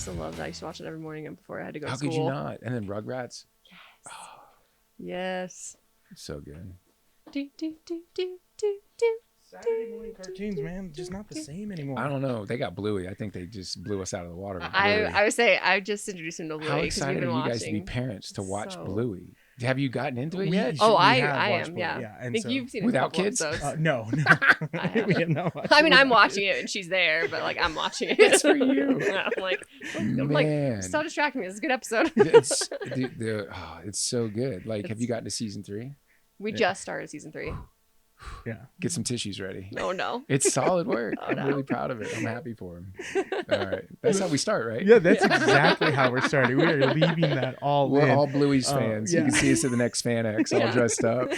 still love that. I used to watch it every morning before I had to go to How school. could you not? And then Rugrats. Yes. Oh. Yes. So good. Do, do, do, do, do, do. Saturday morning cartoons, man, just not the same anymore. I don't know. They got Bluey. I think they just blew us out of the water. I would say I just introduced him to Bluey. How excited are you watching. guys to be parents to watch Bluey? Have you gotten into it yet? I am. Yeah. Yeah. I think you've seen it without kids. No. We have not watched I mean, I'm watching it and she's there, but like I'm watching it. It's for you. I'm like, stop distracting me. This is a good episode. It's so good. Like, have you gotten to season 3? We just started season 3. Yeah. Get some tissues ready. Oh no. It's solid work. I'm really proud of it. I'm happy for him. All right. That's how we start, right? Yeah, that's exactly how we're starting. We are leaving that all We're in. all Bluey's fans. Yeah. You can see us at the next Fan X all dressed up.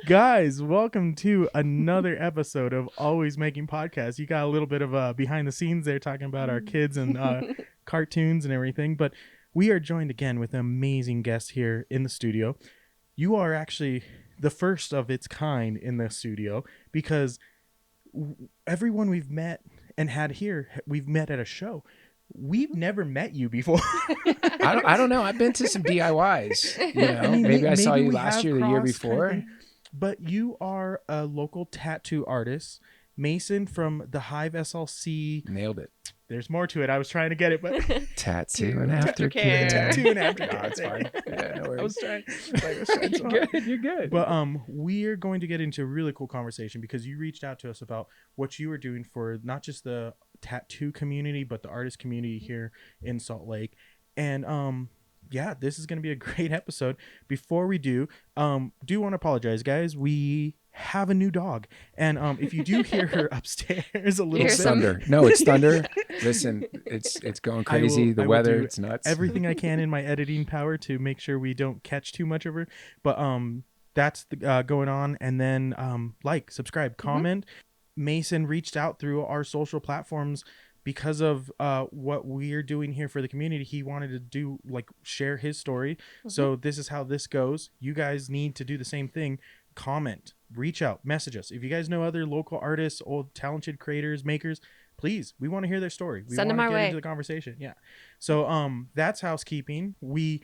Guys, welcome to another episode of Always Making Podcasts. You got a little bit of behind the scenes there talking about our kids and cartoons and everything, but we are joined again with an amazing guest here in the studio. You are actually the first of its kind in the studio because everyone we've met and had here, we've met at a show. We've never met you before. I don't know. I've been to some DIYs. You know, maybe I saw you last year, the year before. Kind of but you are a local tattoo artist, Mason from the Hive SLC. Nailed it. There's more to it. I was trying to get it, but tattoo and aftercare. Tattoo and aftercare. No, it's fine. Yeah, no worries. I was trying. You're good. But we are going to get into a really cool conversation because you reached out to us about what you were doing for not just the tattoo community, but the artist community here in Salt Lake. And yeah, this is going to be a great episode. Before we do want to apologize, guys. We have a new dog, and if you do hear her upstairs a little bit, thunder. No, it's thunder. Listen, it's going crazy. The weather, it's nuts. Everything I can in my editing power to make sure we don't catch too much of her. But that's going on. And then like, subscribe, comment. Mason reached out through our social platforms because of what we're doing here for the community. He wanted to do share his story. So this is how this goes. You guys need to do the same thing. Comment, reach out, message us. If you guys know other local artists, old talented creators, makers, please, we want to hear their story. We Send them our get way into the conversation. Yeah. So that's housekeeping. We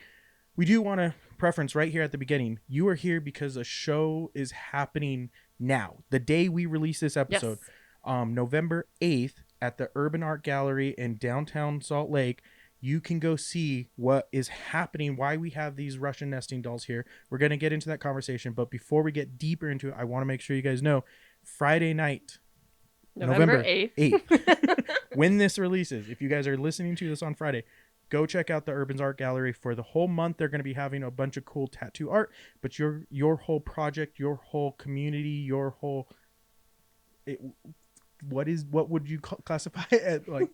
do want to preference right here at the beginning. You are here because a show is happening now. The day we release this episode, November 8th at the Urban Art Gallery in downtown Salt Lake. You can go see what is happening, why we have these Russian nesting dolls here. We're going to get into that conversation. But before we get deeper into it, I want to make sure you guys know Friday night, November 8th, when this releases, if you guys are listening to this on Friday, go check out the Urban Art Gallery. For the whole month, they're going to be having a bunch of cool tattoo art. But your whole project, your whole community, your whole... what would you classify it like?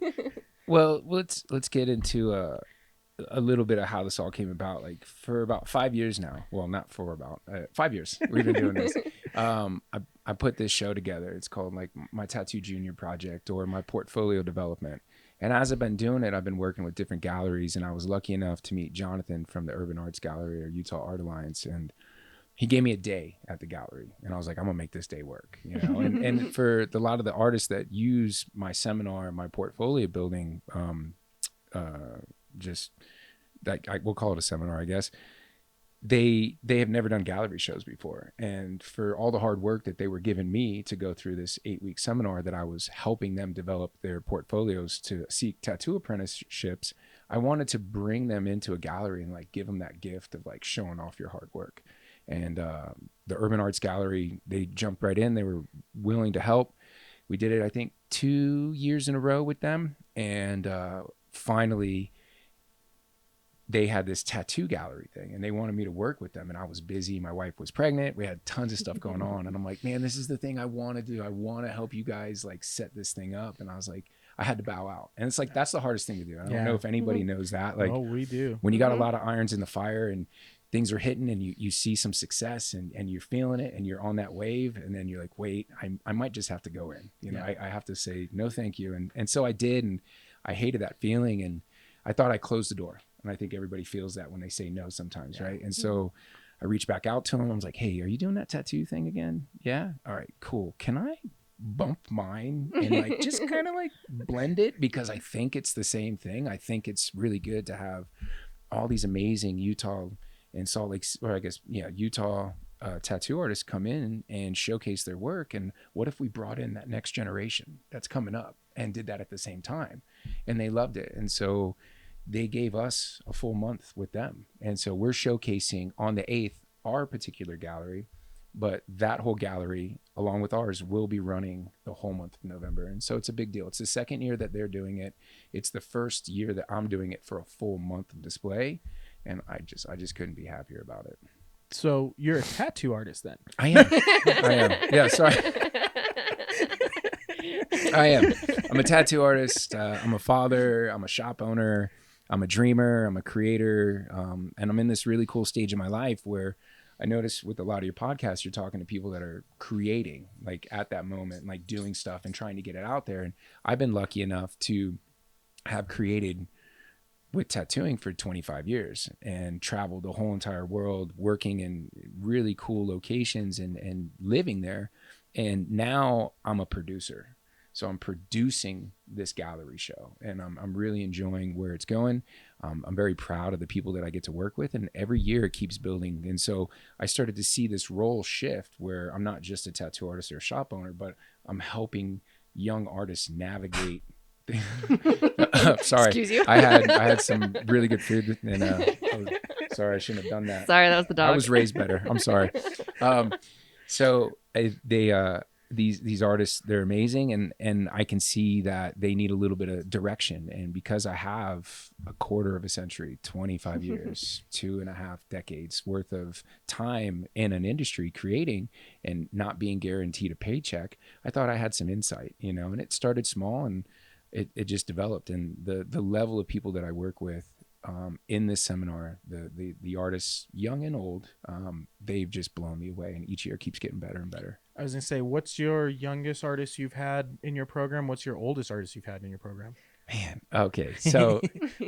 Well, let's get into a little bit of how this all came about. Like, for about 5 years now. Well, not for about 5 years. We've been doing this. I put this show together. It's called like my Tattoo Junior Project or my portfolio development. And as I've been doing it, I've been working with different galleries. And I was lucky enough to meet Jonathan from the Urban Arts Gallery or Utah Art Alliance. And he gave me a day at the gallery, and I was like, I'm gonna make this day work, you know. And for a lot of the artists that use my seminar, my portfolio building, just like we'll call it a seminar, I guess. They have never done gallery shows before, and for all the hard work that they were giving me to go through this 8-week seminar that I was helping them develop their portfolios to seek tattoo apprenticeships, I wanted to bring them into a gallery and like give them that gift of like showing off your hard work. And the Urban Arts Gallery, they jumped right in. They were willing to help. We did it, I think, 2 years in a row with them. And finally, they had this tattoo gallery thing, and they wanted me to work with them. And I was busy. My wife was pregnant. We had tons of stuff going on. And I'm like, man, this is the thing I want to do. I want to help you guys like set this thing up. And I was like, I had to bow out. And it's like, that's the hardest thing to do. I don't know if anybody knows that. Like, oh, we do. When you got a lot of irons in the fire and things are hitting and you see some success and you're feeling it and you're on that wave, and then you're like, wait, I might just have to go in, you know, I have to say no thank you. And so I did, and I hated that feeling, and I thought I closed the door. And I think everybody feels that when they say no sometimes, right? And so I reached back out to him. I was like, hey, are you doing that tattoo thing again? Yeah? All right, cool. Can I bump mine and like just kind of like blend it, because I think it's the same thing. I think it's really good to have all these amazing Utah and Salt Lake, or I guess, yeah, Utah tattoo artists come in and showcase their work. And what if we brought in that next generation that's coming up and did that at the same time? And they loved it. And so they gave us a full month with them. And so we're showcasing on the 8th our particular gallery, but that whole gallery along with ours will be running the whole month of November. And so it's a big deal. It's the second year that they're doing it. It's the first year that I'm doing it for a full month of display. And I just couldn't be happier about it. So you're a tattoo artist then? I am. I am. Yeah, sorry. I am. I'm a tattoo artist. I'm a father. I'm a shop owner. I'm a dreamer. I'm a creator. And I'm in this really cool stage in my life where I notice with a lot of your podcasts, you're talking to people that are creating, like at that moment, like doing stuff and trying to get it out there. And I've been lucky enough to have created with tattooing for 25 years and traveled the whole entire world, working in really cool locations and living there. And now I'm a producer. So I'm producing this gallery show, and I'm really enjoying where it's going. I'm very proud of the people that I get to work with, and every year it keeps building. And so I started to see this role shift where I'm not just a tattoo artist or a shop owner, but I'm helping young artists navigate. Sorry, Excuse you. I had some really good food, and sorry, I shouldn't have done that. Sorry, that was the dog. I was raised better. I'm sorry. These artists, they're amazing, and I can see that they need a little bit of direction. And because I have a quarter of a century, 25 years, 2.5 decades worth of time in an industry creating and not being guaranteed a paycheck, I thought I had some insight, and it started small and it just developed. And the level of people that I work with in this seminar, the artists, young and old, they've just blown me away, and each year keeps getting better and better. I was gonna say, what's your youngest artist you've had in your program? What's your oldest artist you've had in your program? Man, okay, so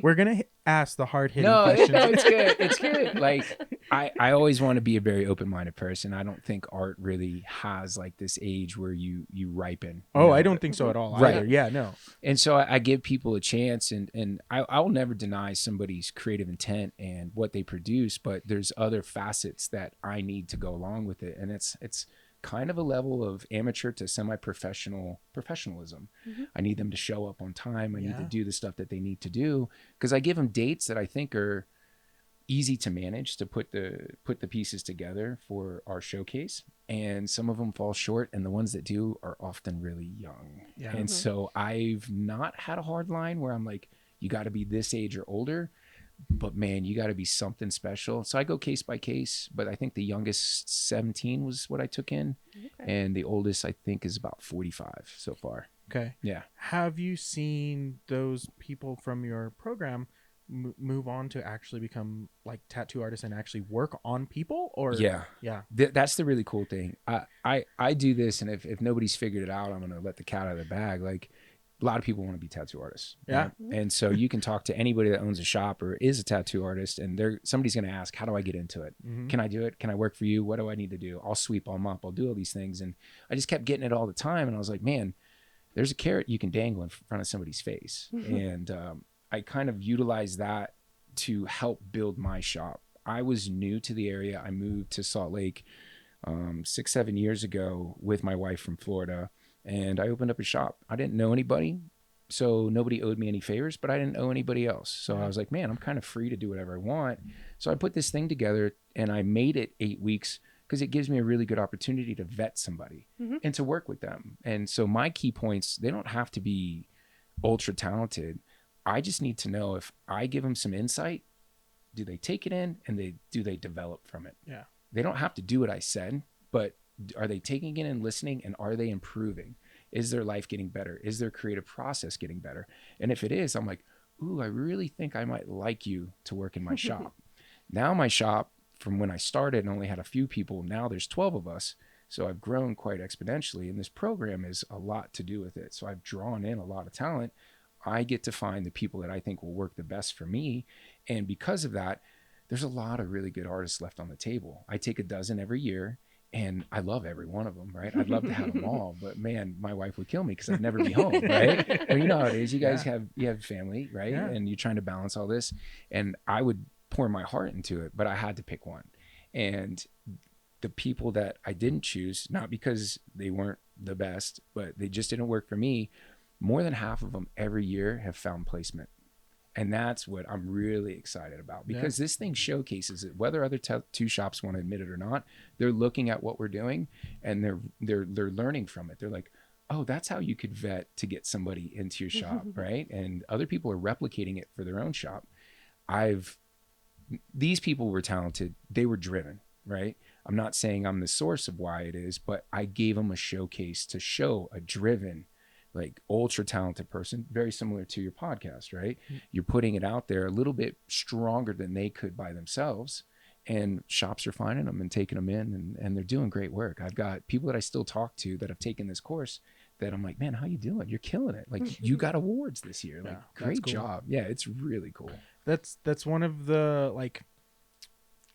we're gonna ask the hard-hitting no, questions. it's good. It's good. Like I always want to be a very open-minded person. I don't think art really has like this age where you ripen. I don't think so at all either. Right. Yeah, no. And so I give people a chance, and I will never deny somebody's creative intent and what they produce, but there's other facets that I need to go along with it, and it's kind of a level of amateur to professionalism. Mm-hmm. I need them to show up on time. I need to do the stuff that they need to do, because I give them dates that I think are easy to manage, to put the pieces together for our showcase. And some of them fall short, and the ones that do are often really young. Yeah. And so I've not had a hard line where I'm like, you got to be this age or older. But man, you got to be something special. So I go case by case, but I think the youngest 17 was what I took in. Okay. And the oldest I think is about 45 so far. Okay. Yeah. Have you seen those people from your program move on to actually become like tattoo artists and actually work on people? Or yeah. That's the really cool thing. I do this, and if nobody's figured it out, I'm going to let the cat out of the bag. Like, a lot of people want to be tattoo artists. Yeah. Right? And so you can talk to anybody that owns a shop or is a tattoo artist, and somebody's going to ask, how do I get into it? Mm-hmm. Can I do it? Can I work for you? What do I need to do? I'll sweep them up. I'll do all these things. And I just kept getting it all the time. And I was like, man, there's a carrot you can dangle in front of somebody's face. Mm-hmm. And I kind of utilized that to help build my shop. I was new to the area. I moved to Salt Lake 6-7 years ago with my wife from Florida. And I opened up a shop. I didn't know anybody, so nobody owed me any favors, but I didn't owe anybody else. So I was like, man, I'm kind of free to do whatever I want. So I put this thing together, and I made it 8 weeks because it gives me a really good opportunity to vet somebody and to work with them. And so my key points, they don't have to be ultra talented. I just need to know, if I give them some insight, do they take it in, and do they develop from it? Yeah. They don't have to do what I said, but are they taking it and listening, and are they improving? Is their life getting better? Is their creative process getting better? And if it is, I'm like, ooh, I really think I might like you to work in my shop. Now my shop, from when I started and only had a few people, now there's 12 of us. So I've grown quite exponentially, and this program is a lot to do with it. So I've drawn in a lot of talent. I get to find the people that I think will work the best for me. And because of that, there's a lot of really good artists left on the table. I take a dozen every year, And I love every one of them, right? I'd love to have them all, but man, my wife would kill me because I'd never be home, right? Well, you know how it is. You guys have family, right? Yeah. And you're trying to balance all this. And I would pour my heart into it, but I had to pick one. And the people that I didn't choose, not because they weren't the best, but they just didn't work for me, more than half of them every year have found placement. And that's what I'm really excited about, because this thing showcases it. Whether other tattoo shops want to admit it or not, they're looking at what we're doing and they're learning from it. They're like, oh, that's how you could vet to get somebody into your shop, right? And other people are replicating it for their own shop. These people were talented. They were driven, right? I'm not saying I'm the source of why it is, but I gave them a showcase to show a driven, like ultra talented person, very similar to your podcast, right? You're putting it out there a little bit stronger than they could by themselves, and shops are finding them and taking them in, and they're doing great work. I've got people that I still talk to that have taken this course that I'm like, man, how you doing? You're killing it. Like you got awards this year. Like great job. Yeah, it's really cool. That's one of the, like,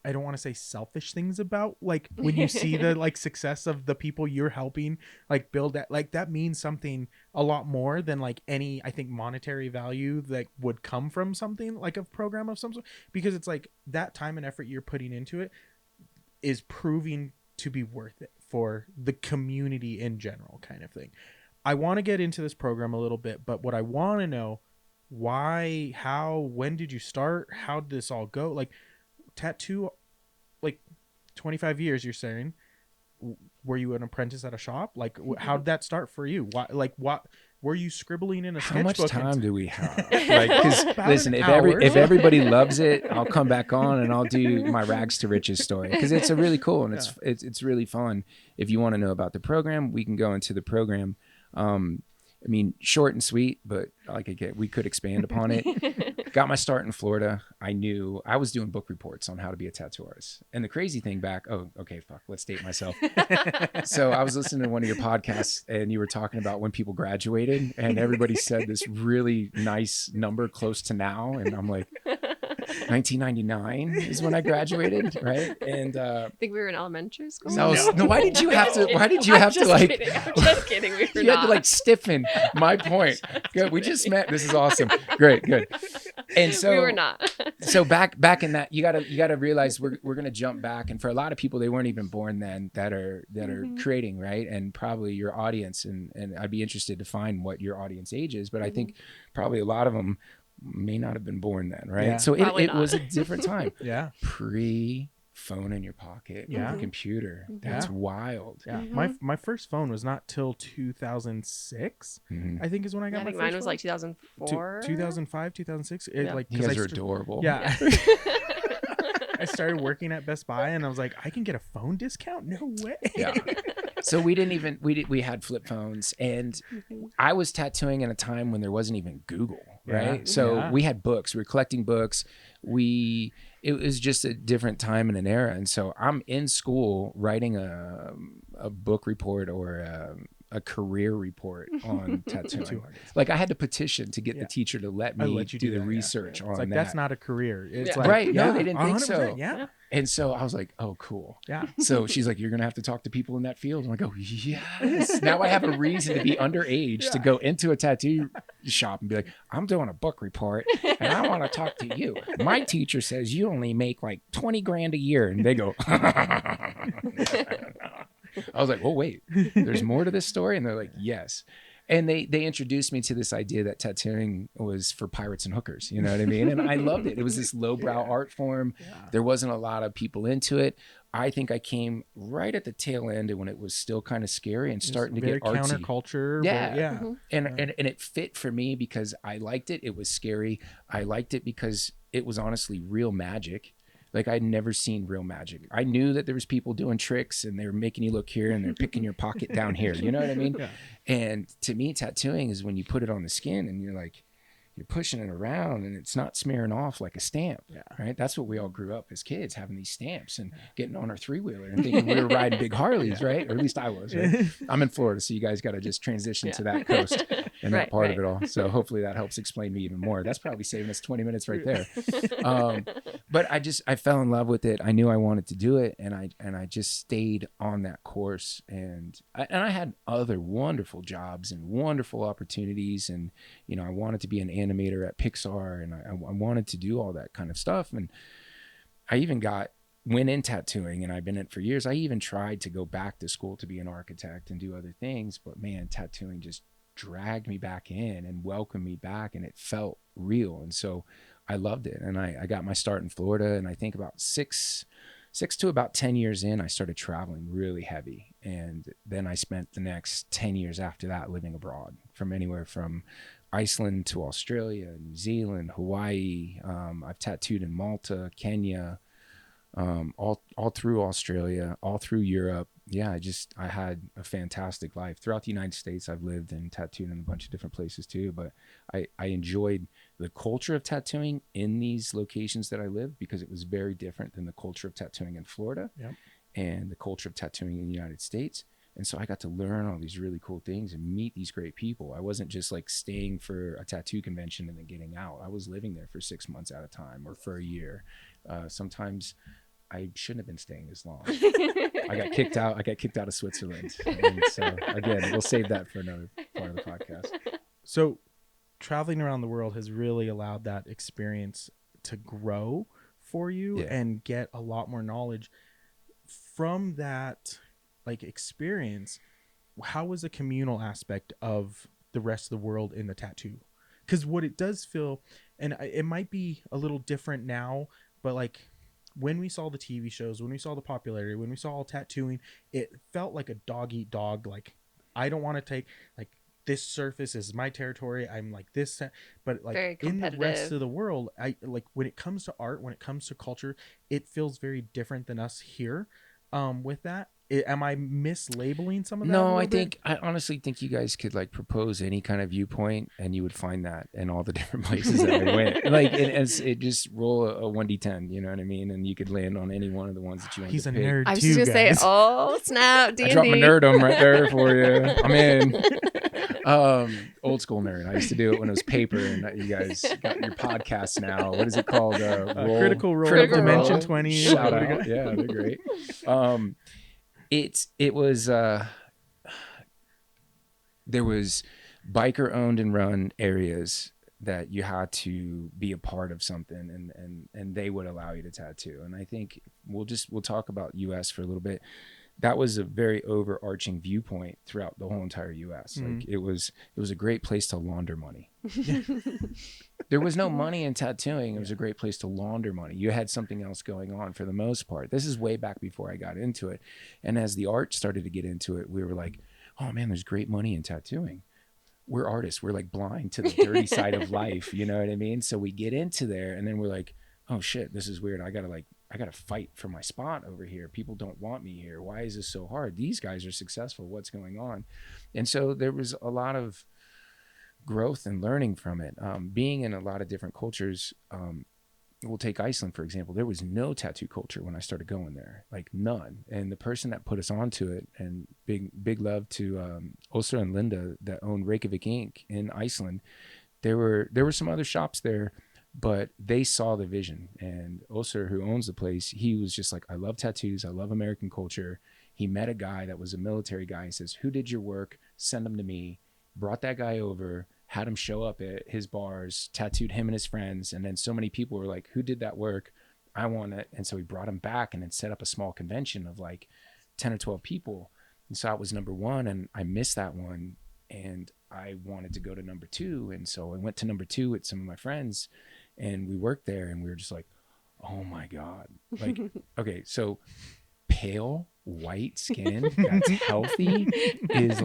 I don't want to say selfish things about, like, when you see the like success of the people you're helping like build that, like, that means something a lot more than like any, I think, monetary value that would come from something like a program of some sort, because it's like that time and effort you're putting into it is proving to be worth it for the community in general, kind of thing. I want to get into this program a little bit, but what I want to know, why, how, when did you start? How did this all go? Like, tattoo, like 25 years, you're saying. Were you an apprentice at a shop? Like, how did that start for you? Why, like, what were you scribbling in a sketchbook? How much time do we have? Like, because listen, if hour. if everybody loves it, I'll come back on and I'll do my rags to riches story, because it's a really cool and it's really fun. If you want to know about the program, we can go into the program. I mean, short and sweet, but like again, we could expand upon it. Got my start in Florida. I knew I was doing book reports on how to be a tattoo artist. And the crazy thing let's date myself. So I was listening to one of your podcasts and you were talking about when people graduated, and everybody said this really nice number close to now. And I'm like, 1999 is when I graduated, right? And I think we were in elementary school. No, why did you have to? Why did you have to like? Kidding. I'm just kidding. We were You had to like stiffen my point. Good. We just met. This is awesome. Great. Good. And so we were not. So back in that, you gotta realize we're gonna jump back, and for a lot of people, they weren't even born then that are creating, right? And probably your audience, and I'd be interested to find what your audience age is, but I think probably a lot of them may not have been born then, right? Yeah. So it was a different time. Yeah. Pre-phone in your pocket, the computer. That's wild. Yeah. My first phone was not till 2006. I think is when I got my first mine phone. was like 2004. 2005, 2006. Like, You guys are adorable. Yeah. I started working at Best Buy and I was like, I can get a phone discount? No way. Yeah. So we had flip phones, and I was tattooing in a time when there wasn't even Google, right? Yeah. So we had books. We were collecting books. It was just a different time and an era. And so I'm in school writing a book report or a career report on tattooing. Like, I had to petition to get the teacher to let me do the research on it's like, that. That's not a career. It's like, right. No, they didn't think so. Yeah. And so I was like, oh, cool. Yeah. So she's like, you're going to have to talk to people in that field. And I go, yes. Now I have a reason to be underage to go into a tattoo shop and be like, I'm doing a book report and I want to talk to you. My teacher says you only make like 20 grand a year. And they go, I was like, oh, wait, there's more to this story? And they're like, yes. And they introduced me to this idea that tattooing was for pirates and hookers. You know what I mean? And I loved it. It was this lowbrow art form. Yeah. There wasn't a lot of people into it. I think I came right at the tail end when it was still kind of scary and starting to get artsy. Counterculture. Yeah. And it fit for me because I liked it. It was scary. I liked it because it was honestly real magic. Like, I'd never seen real magic. I knew that there was people doing tricks and they were making you look here and they're picking your pocket down here. You know what I mean? Yeah. And to me, tattooing is when you put it on the skin and you're pushing it around and it's not smearing off like a stamp, right? That's what we all grew up as kids, having these stamps and getting on our three-wheeler and thinking we were riding big Harleys, right? Or at least I was, right? I'm in Florida, so you guys got to just transition to that coast and that part of it all. So hopefully that helps explain me even more. That's probably saving us 20 minutes right there. But I fell in love with it. I knew I wanted to do it, and I just stayed on that course. And I had other wonderful jobs and wonderful opportunities. And, I wanted to be an animator at Pixar, and I wanted to do all that kind of stuff. And I even went in tattooing, and I've been in it for years. I even tried to go back to school to be an architect and do other things, but man, tattooing just dragged me back in and welcomed me back, and it felt real. And so I loved it. And I got my start in Florida, and I think about six to about 10 years in, I started traveling really heavy. And then I spent the next 10 years after that living abroad, from anywhere from Iceland to Australia, New Zealand, Hawaii. I've tattooed in Malta, Kenya, all through Australia, all through Europe. Yeah, I had a fantastic life. Throughout the United States, I've lived and tattooed in a bunch of different places too, but I enjoyed the culture of tattooing in these locations that I lived, because it was very different than the culture of tattooing in Florida. Yep. And the culture of tattooing in the United States. And so I got to learn all these really cool things and meet these great people. I wasn't just like staying for a tattoo convention and then getting out. I was living there for 6 months at a time, or for a year. Sometimes I shouldn't have been staying as long. I got kicked out of Switzerland. And so again, we'll save that for another part of the podcast. So traveling around the world has really allowed that experience to grow for you and get a lot more knowledge from that experience. How was the communal aspect of the rest of the world in the tattoo? Because what it does feel, and it might be a little different now, but when we saw the TV shows, when we saw the popularity, when we saw all tattooing, it felt like a dog eat dog. I don't want to take this surface is my territory. I'm like this, but in the rest of the world, when it comes to art, when it comes to culture, it feels very different than us here. With that, am I mislabeling some of that? No, I honestly think you guys could propose any kind of viewpoint, and you would find that in all the different places that I went. It just roll a 1d10, you know what I mean? And you could land on any one of the ones that you want. He's to a pick. nerd I was too, just gonna guys. say, oh snap, D&D. I dropped my nerdum right there for you. I'm in. Old school nerd. I used to do it when it was paper, and you guys got your podcast now. What is it called? Critical Role, Dimension 20. Shout out. Yeah, they're great. It was there was biker owned and run areas that you had to be a part of something, and they would allow you to tattoo. And I think we'll talk about US for a little bit. That was a very overarching viewpoint throughout the whole entire US. It was a great place to launder money. There was no money in tattooing. It was a great place to launder money. You had something else going on for the most part. This is way back before I got into it. And as the art started to get into it, we were like, oh man, there's great money in tattooing. We're artists. We're blind to the dirty side of life. You know what I mean? So we get into there, and then we're like, oh shit, this is weird. I gotta fight for my spot over here. People don't want me here. Why is this so hard? These guys are successful. What's going on? And so there was a lot of growth and learning from it. Being in a lot of different cultures, we'll take Iceland, for example. There was no tattoo culture when I started going there, none. And the person that put us onto it, and big love to Åsa and Linda that owned Reykjavik Inc. in Iceland. There were some other shops there, but they saw the vision. And Åsa, who owns the place, he was just like, I love tattoos. I love American culture. He met a guy that was a military guy. He says, who did your work? Send him to me. Brought that guy over, had him show up at his bars, tattooed him and his friends. And then so many people were like, who did that work? I want it. And so he brought him back and then set up a small convention of 10 or 12 people. And so I was number one, and I missed that one. And I wanted to go to number two. And so I went to number two with some of my friends, and we worked there, and we were just like, oh my God. Okay, so pale white skin that's healthy is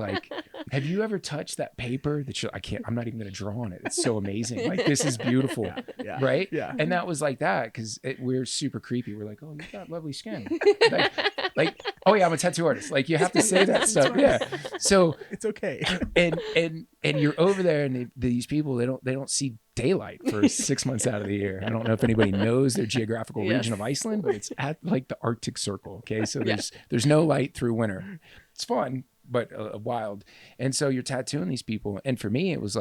have you ever touched that paper that I'm not even gonna draw on it? It's so amazing. This is beautiful. Right? Yeah. And that was that because we're super creepy. We're like, oh, you've got lovely skin. Oh yeah, I'm a tattoo artist. You have to say that stuff. Yeah. So it's okay. and you're over there, and these people, they don't see daylight for 6 months out of the year. I don't know if anybody knows their geographical region of Iceland, but it's at the Arctic Circle. Okay, so there's no light through winter. It's fun, but wild. And so you're tattooing these people, and for me, it was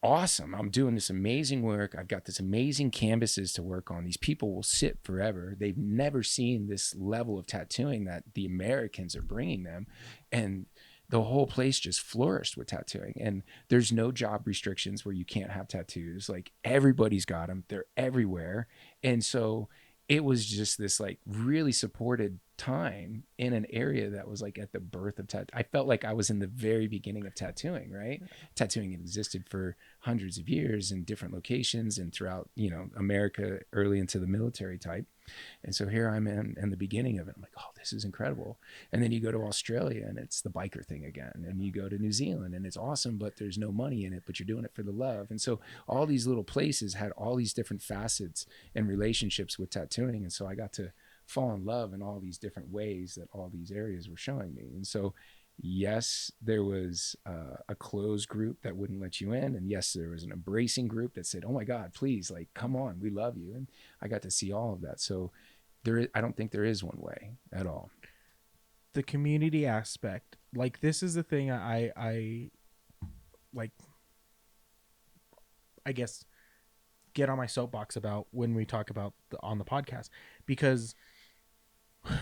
awesome. I'm doing this amazing work. I've got this amazing canvases to work on. These people will sit forever. They've never seen this level of tattooing that the Americans are bringing them. And the whole place just flourished with tattooing. And there's no job restrictions where you can't have tattoos. Like everybody's got them. They're everywhere. And so it was just this like really supported time in an area that was like at the birth of tattoo. I felt like I was in the very beginning of tattooing, right? Tattooing had existed for hundreds of years in different locations and throughout, you know, America early into the military type. And so here I'm in the beginning of it. I'm like, oh, this is incredible. And then you go to Australia and it's the biker thing again. And you go to New Zealand and it's awesome, but there's no money in it, but you're doing it for the love. And so all these little places had all these different facets and relationships with tattooing. And so I got to fall in love in all these different ways that all these areas were showing me. And so yes, there was a closed group that wouldn't let you in. And yes, there was an embracing group that said, oh my God, please, like, come on, we love you. And I got to see all of that. So I don't think there is one way at all. The community aspect, like this is the thing I like, I guess, get on my soapbox about when we talk about on the podcast, because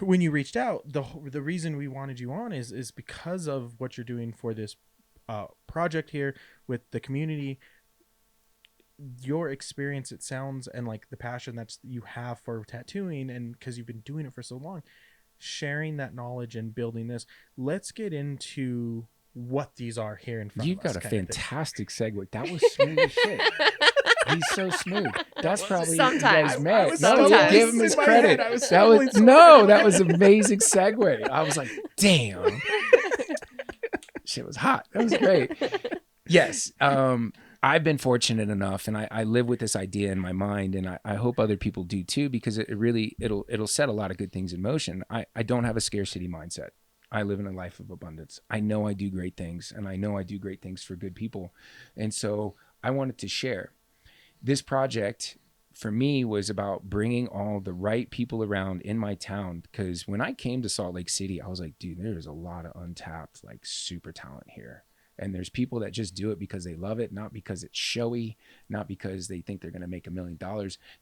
when you reached out, the reason we wanted you on is because of what you're doing for this project here with the community. Your experience, it sounds, and like the passion that you have for tattooing, and because you've been doing it for so long, sharing that knowledge and building this. Let's get into what these are here in front You've of us. You've got a fantastic segue. That was smooth as shit. He's so smooth. That's probably sometimes. you guys met. No, sometimes. give him his credit. That was amazing segue. I was like, damn. Shit was hot. That was great. Yes. I've been fortunate enough, and I live with this idea in my mind, and I hope other people do too, because it'll set a lot of good things in motion. I don't have a scarcity mindset. I live in a life of abundance. I know I do great things, and I know I do great things for good people. And so I wanted to share. This project for me was about bringing all the right people around in my town, because when I came to Salt Lake City, I was like, dude, there's a lot of untapped, like super talent here. And there's people that just do it because they love it, not because it's showy, not because they think they're going to make $1 million.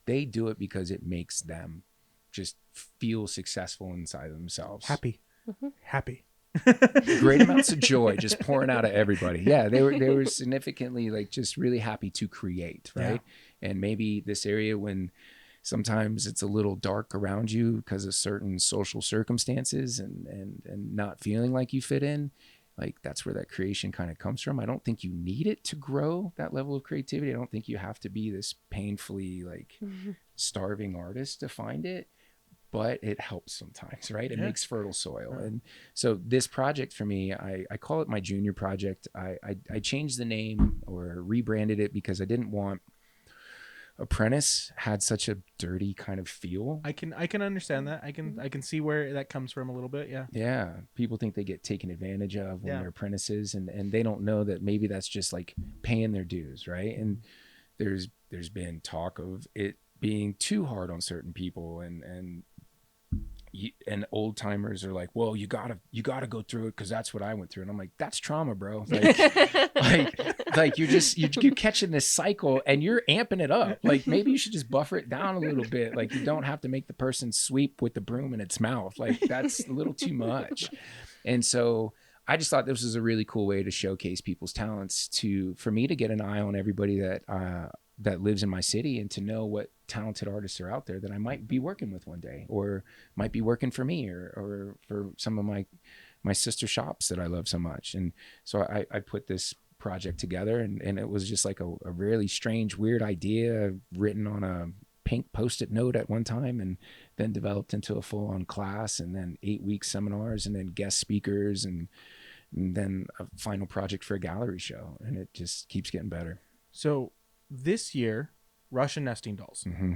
They do it because it makes them just feel successful inside of themselves. Happy. Great amounts of joy just pouring out of everybody. Yeah, they were significantly like just really happy to create, right? Yeah. And maybe this area, when sometimes it's a little dark around you because of certain social circumstances and not feeling like you fit in, like that's where that creation kind of comes from. I don't think you need it to grow that level of creativity. I don't think you have to be this painfully like starving artist to find it, but it helps sometimes, right? It makes fertile soil. Right. And so this project for me, I call it my junior project. I changed the name or rebranded it because I didn't want apprentice had such a dirty kind of feel. I can understand that. I can see where that comes from a little bit. Yeah, people think they get taken advantage of when they're apprentices, and they don't know that maybe that's just like paying their dues, right? And there's been talk of it being too hard on certain people, and old timers are like, well, you gotta go through it because that's what I went through. And I'm like, that's trauma, bro. Like you're catching this cycle and you're amping it up. Like maybe you should just buffer it down a little bit. Like you don't have to make the person sweep with the broom in its mouth. Like that's a little too much. And so I just thought this was a really cool way to showcase people's talents, for me to get an eye on everybody that lives in my city, and to know what talented artists are out there that I might be working with one day, or might be working for me, or for some of my sister shops that I love so much. And so I put this project together, and it was just like a really strange, weird idea written on a pink Post-it note at one time, and then developed into a full-on class, and then 8-week seminars, and then guest speakers, and then a final project for a gallery show. And it just keeps getting better. So this year, Russian nesting dolls. Mm-hmm.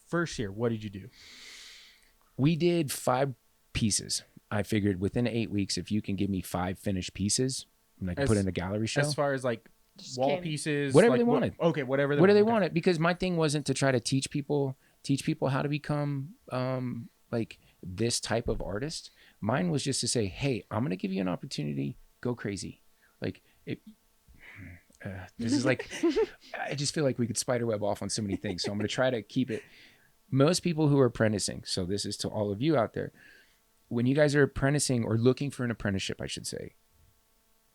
First year, what did you do? We did 5 pieces. I figured within 8 weeks, if you can give me 5 finished pieces, and I can put in a gallery show. As far as like wall pieces, whatever like, they wanted. Okay, whatever they wanted. Because my thing wasn't to try to teach people how to become like this type of artist. Mine was just to say, hey, I'm going to give you an opportunity. Go crazy. Like This is like, I just feel like we could spiderweb off on so many things. So I'm going to try to keep it. Most people who are apprenticing, so this is to all of you out there, when you guys are apprenticing or looking for an apprenticeship, I should say,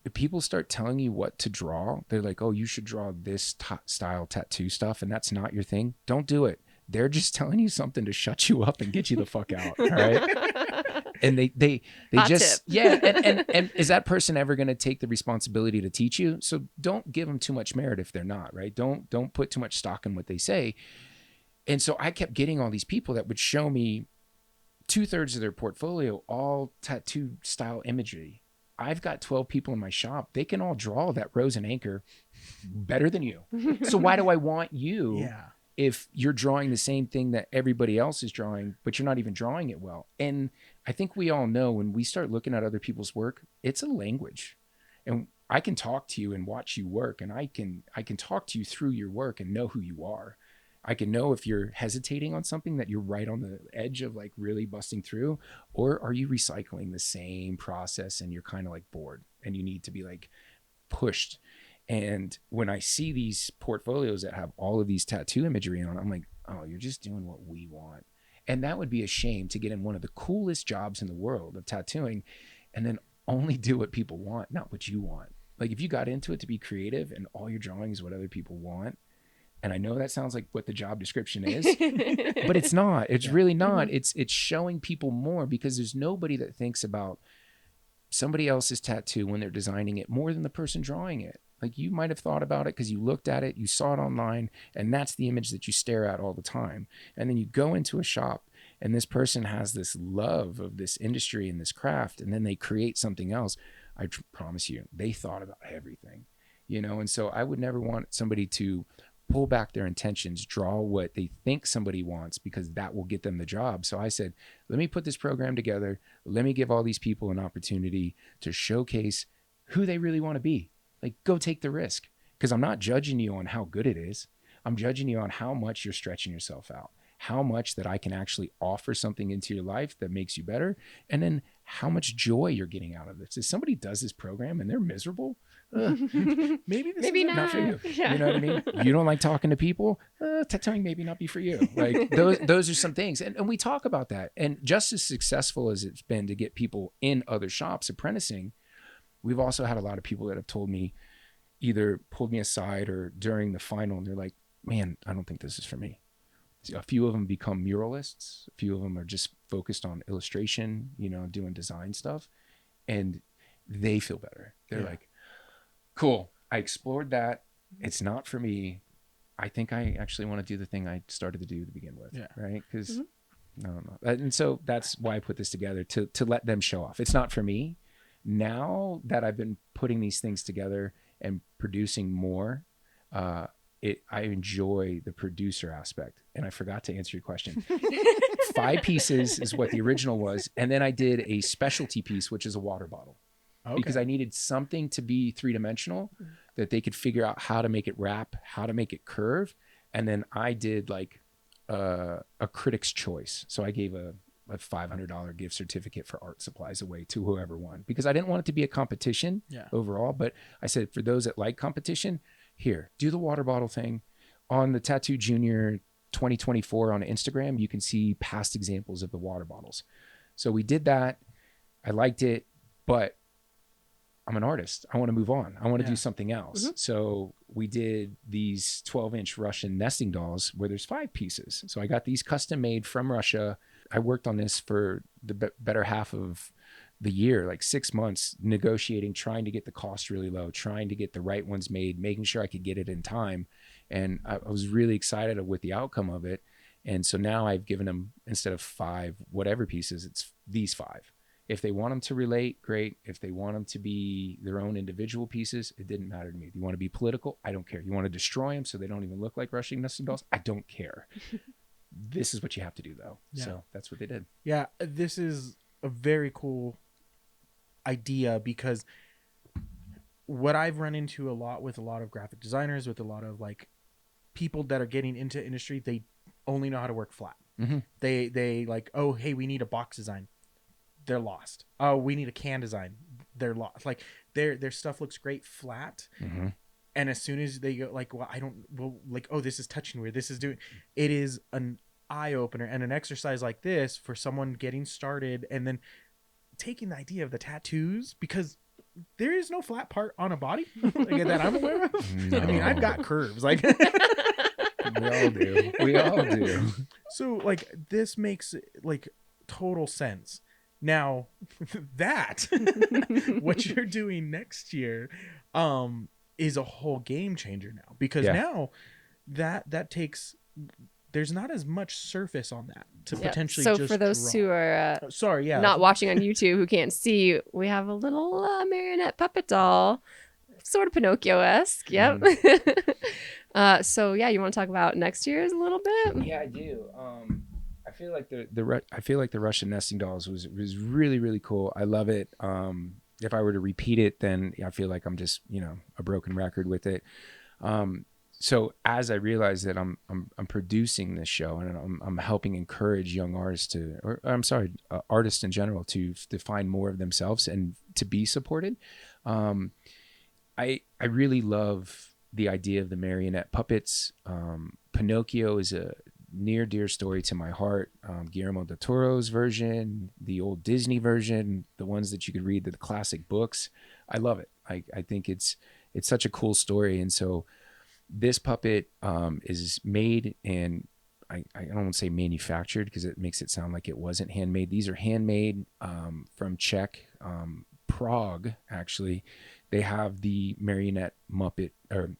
if people start telling you what to draw, they're like, oh, you should draw this style tattoo stuff, and that's not your thing. Don't do it. They're just telling you something to shut you up and get you the fuck out. All right. And they Hot just, tip. yeah. And is that person ever going to take the responsibility to teach you? So don't give them too much merit if they're not, right? Don't put too much stock in what they say. And so I kept getting all these people that would show me 2/3 of their portfolio, all tattoo style imagery. I've got 12 people in my shop. They can all draw that rose and anchor better than you. So why do I want you? Yeah. If you're drawing the same thing that everybody else is drawing, but you're not even drawing it well. And I think we all know when we start looking at other people's work, it's a language. And I can talk to you and watch you work, and I can talk to you through your work and know who you are. I can know if you're hesitating on something, that you're right on the edge of like really busting through, or are you recycling the same process and you're kind of like bored and you need to be like pushed. And when I see these portfolios that have all of these tattoo imagery on, I'm like, oh, you're just doing what we want. And that would be a shame to get in one of the coolest jobs in the world of tattooing and then only do what people want, not what you want. Like if you got into it to be creative and all your drawing is what other people want, and I know that sounds like what the job description is, but it's not. It's really not. Mm-hmm. It's showing people more, because there's nobody that thinks about somebody else's tattoo when they're designing it more than the person drawing it. Like you might have thought about it because you looked at it, you saw it online, and that's the image that you stare at all the time. And then you go into a shop and this person has this love of this industry and this craft, and then they create something else. I promise you, they thought about everything, you know? And so I would never want somebody to pull back their intentions, draw what they think somebody wants, because that will get them the job. So I said, let me put this program together. Let me give all these people an opportunity to showcase who they really want to be. Like, go take the risk, because I'm not judging you on how good it is. I'm judging you on how much you're stretching yourself out, how much that I can actually offer something into your life that makes you better, and then how much joy you're getting out of this. If somebody does this program and they're miserable, maybe this is not for you. Yeah. You know what I mean? You don't like talking to people, tattooing maybe not be for you. Like those are some things. And we talk about that. And just as successful as it's been to get people in other shops apprenticing, we've also had a lot of people that have told me, either pulled me aside or during the final, and they're like, man, I don't think this is for me. A few of them become muralists. A few of them are just focused on illustration, you know, doing design stuff. And they feel better. They're like, cool, I explored that. It's not for me. I think I actually want to do the thing I started to do to begin with. Yeah. Right? Because I don't know. And so that's why I put this together, to let them show off. It's not for me. Now that I've been putting these things together and producing more, I enjoy the producer aspect. And I forgot to answer your question. 5 pieces is what the original was. And then I did a specialty piece, which is a water bottle. Okay. Because I needed something to be 3-dimensional that they could figure out how to make it wrap, how to make it curve. And then I did like a critic's choice. So I gave a $500 gift certificate for art supplies away to whoever won, because I didn't want it to be a competition overall. But I said, for those that like competition, here, do the water bottle thing. On the Tattoo Junior 2024 on Instagram, you can see past examples of the water bottles. So we did that. I liked it, but I'm an artist. I want to move on. I want to do something else. So we did these 12-inch Russian nesting dolls where there's 5 pieces. So I got these custom made from Russia. I worked on this for the better half of the year, like 6 months, negotiating, trying to get the cost really low, trying to get the right ones made, making sure I could get it in time. And I was really excited with the outcome of it. And so now I've given them, instead of 5 whatever pieces, it's these 5. If they want them to relate, great. If they want them to be their own individual pieces, it didn't matter to me. Do you want to be political? I don't care. You want to destroy them so they don't even look like Russian nesting dolls? I don't care. This is what you have to do, though. Yeah. So that's what they did. Yeah, this is a very cool idea, because what I've run into a lot with a lot of graphic designers, with a lot of like people that are getting into industry, they only know how to work flat. They like, oh, hey, we need a box design. They're lost. Oh, we need a can design. They're lost. Like their stuff looks great flat. And as soon as they go like, well, I don't, well, like, oh, this is touching weird, this is doing, it is an eye opener and an exercise like this for someone getting started, and then taking the idea of the tattoos, because there is no flat part on a body like, that I'm aware of. No. I mean, I've got curves, like We all do. We all do. so like this makes like total sense. Now that what you're doing next year is a whole game changer now, because now that takes, there's not as much surface on that to potentially so just for those draw. who are not watching on YouTube, who can't see, we have a little marionette puppet doll, sort of Pinocchio-esque. Yep. So yeah, you want to talk about next year's a little bit? Yeah, I do. I feel like the Russian nesting dolls was really, really cool. I love it. If I were to repeat it, then I feel like I'm just, a broken record with it. So as I realize that I'm producing this show, and I'm helping encourage young artists artists in general to find more of themselves and to be supported. I really love the idea of the marionette puppets. Pinocchio is a near dear story to my heart. Guillermo del Toro's version, the old Disney version, the ones that you could read, the classic books. I love it. I think it's such a cool story. And so this puppet is made, and I don't want to say manufactured because it makes it sound like it wasn't handmade. These are handmade from Czech, Prague, actually. They have the marionette Muppet, or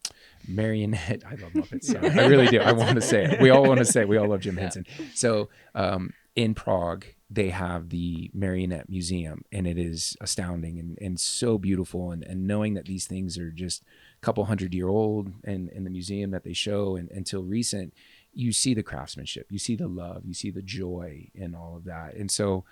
marionette. I love Muppets. So I really do. I want to say it. We all want to say it. We all love Jim Henson. So in Prague, they have the Marionette Museum, and it is astounding and so beautiful. And knowing that these things are just a couple 100-year-old, and in the museum that they show, and until recent, you see the craftsmanship, you see the love, you see the joy in all of that. And so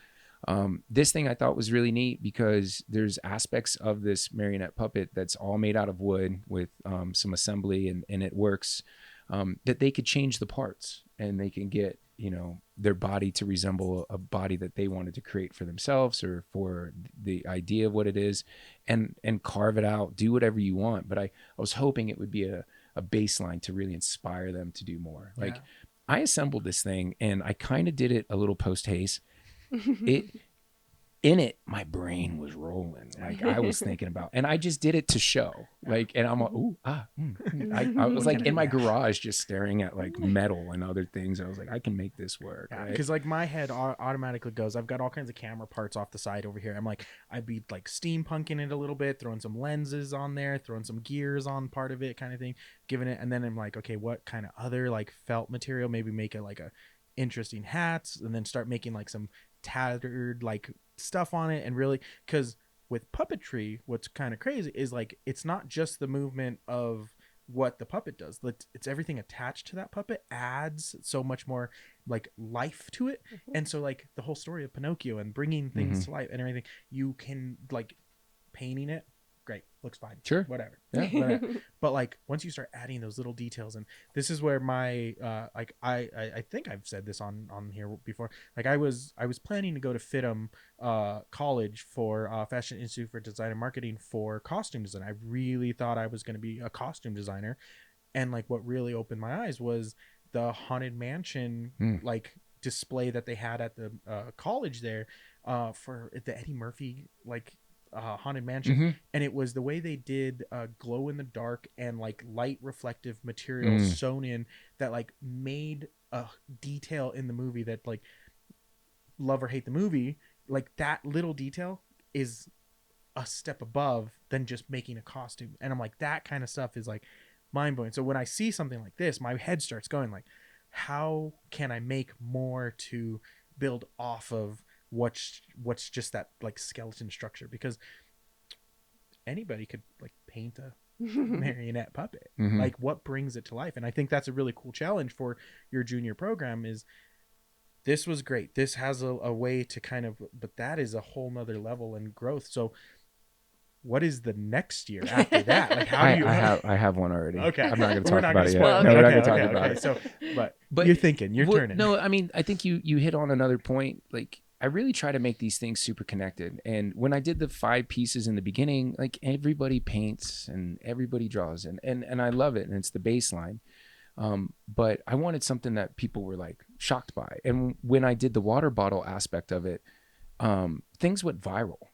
this thing I thought was really neat, because there's aspects of this marionette puppet that's all made out of wood with some assembly, and it works, that they could change the parts, and they can get their body to resemble a body that they wanted to create for themselves, or for the idea of what it is, and carve it out, do whatever you want. But I was hoping it would be a baseline to really inspire them to do more. Like, I assembled this thing, and I kind of did it a little post haste. My brain was rolling. Like, I was thinking about, and I just did it to show, like, and I'm like, I was like in my garage just staring at like metal and other things. I was like, I can make this work. Because like my head automatically goes, I've got all kinds of camera parts off the side over here. I'm like, I'd be like steampunking it a little bit, throwing some lenses on there, throwing some gears on part of it, kind of thing, giving it. And then I'm like, okay, what kind of other like felt material, maybe make it like a interesting hats, and then start making like some tattered like stuff on it. And really, because with puppetry, what's kind of crazy is like, it's not just the movement of what the puppet does, it's everything attached to that puppet adds so much more like life to it. And so like the whole story of Pinocchio and bringing things to life and everything, you can like painting it, great, looks fine, sure, whatever, whatever. But like once you start adding those little details, and this is where my like I think I've said this on here before, like I was planning to go to FITM college for Fashion Institute for Design and Marketing for costume design. I really thought I was going to be a costume designer, and like what really opened my eyes was the Haunted Mansion like display that they had at the college there for the Eddie Murphy like Haunted Mansion. And it was the way they did glow in the dark and like light reflective material sewn in that like made a detail in the movie that, like, love or hate the movie, like that little detail is a step above than just making a costume. And I'm like, that kind of stuff is like mind blowing. So when I see something like this, my head starts going like, how can I make more to build off of what's just that like skeleton structure? Because anybody could like paint a marionette puppet. Like, what brings it to life? And I think that's a really cool challenge for your junior program. Is this was great, this has a way to kind of, but that is a whole nother level and growth. So what is the next year after that? Like, how do you? I have one already. Okay, I'm not going to talk about it yet. Well, No, okay. we're not going to talk about it. So, but you're thinking, you're turning. No, I mean, I think you hit on another point. Like, I really try to make these things super connected. And when I did the 5 pieces in the beginning, like everybody paints and everybody draws and I love it. And it's the baseline. But I wanted something that people were like shocked by. And when I did the water bottle aspect of it, things went viral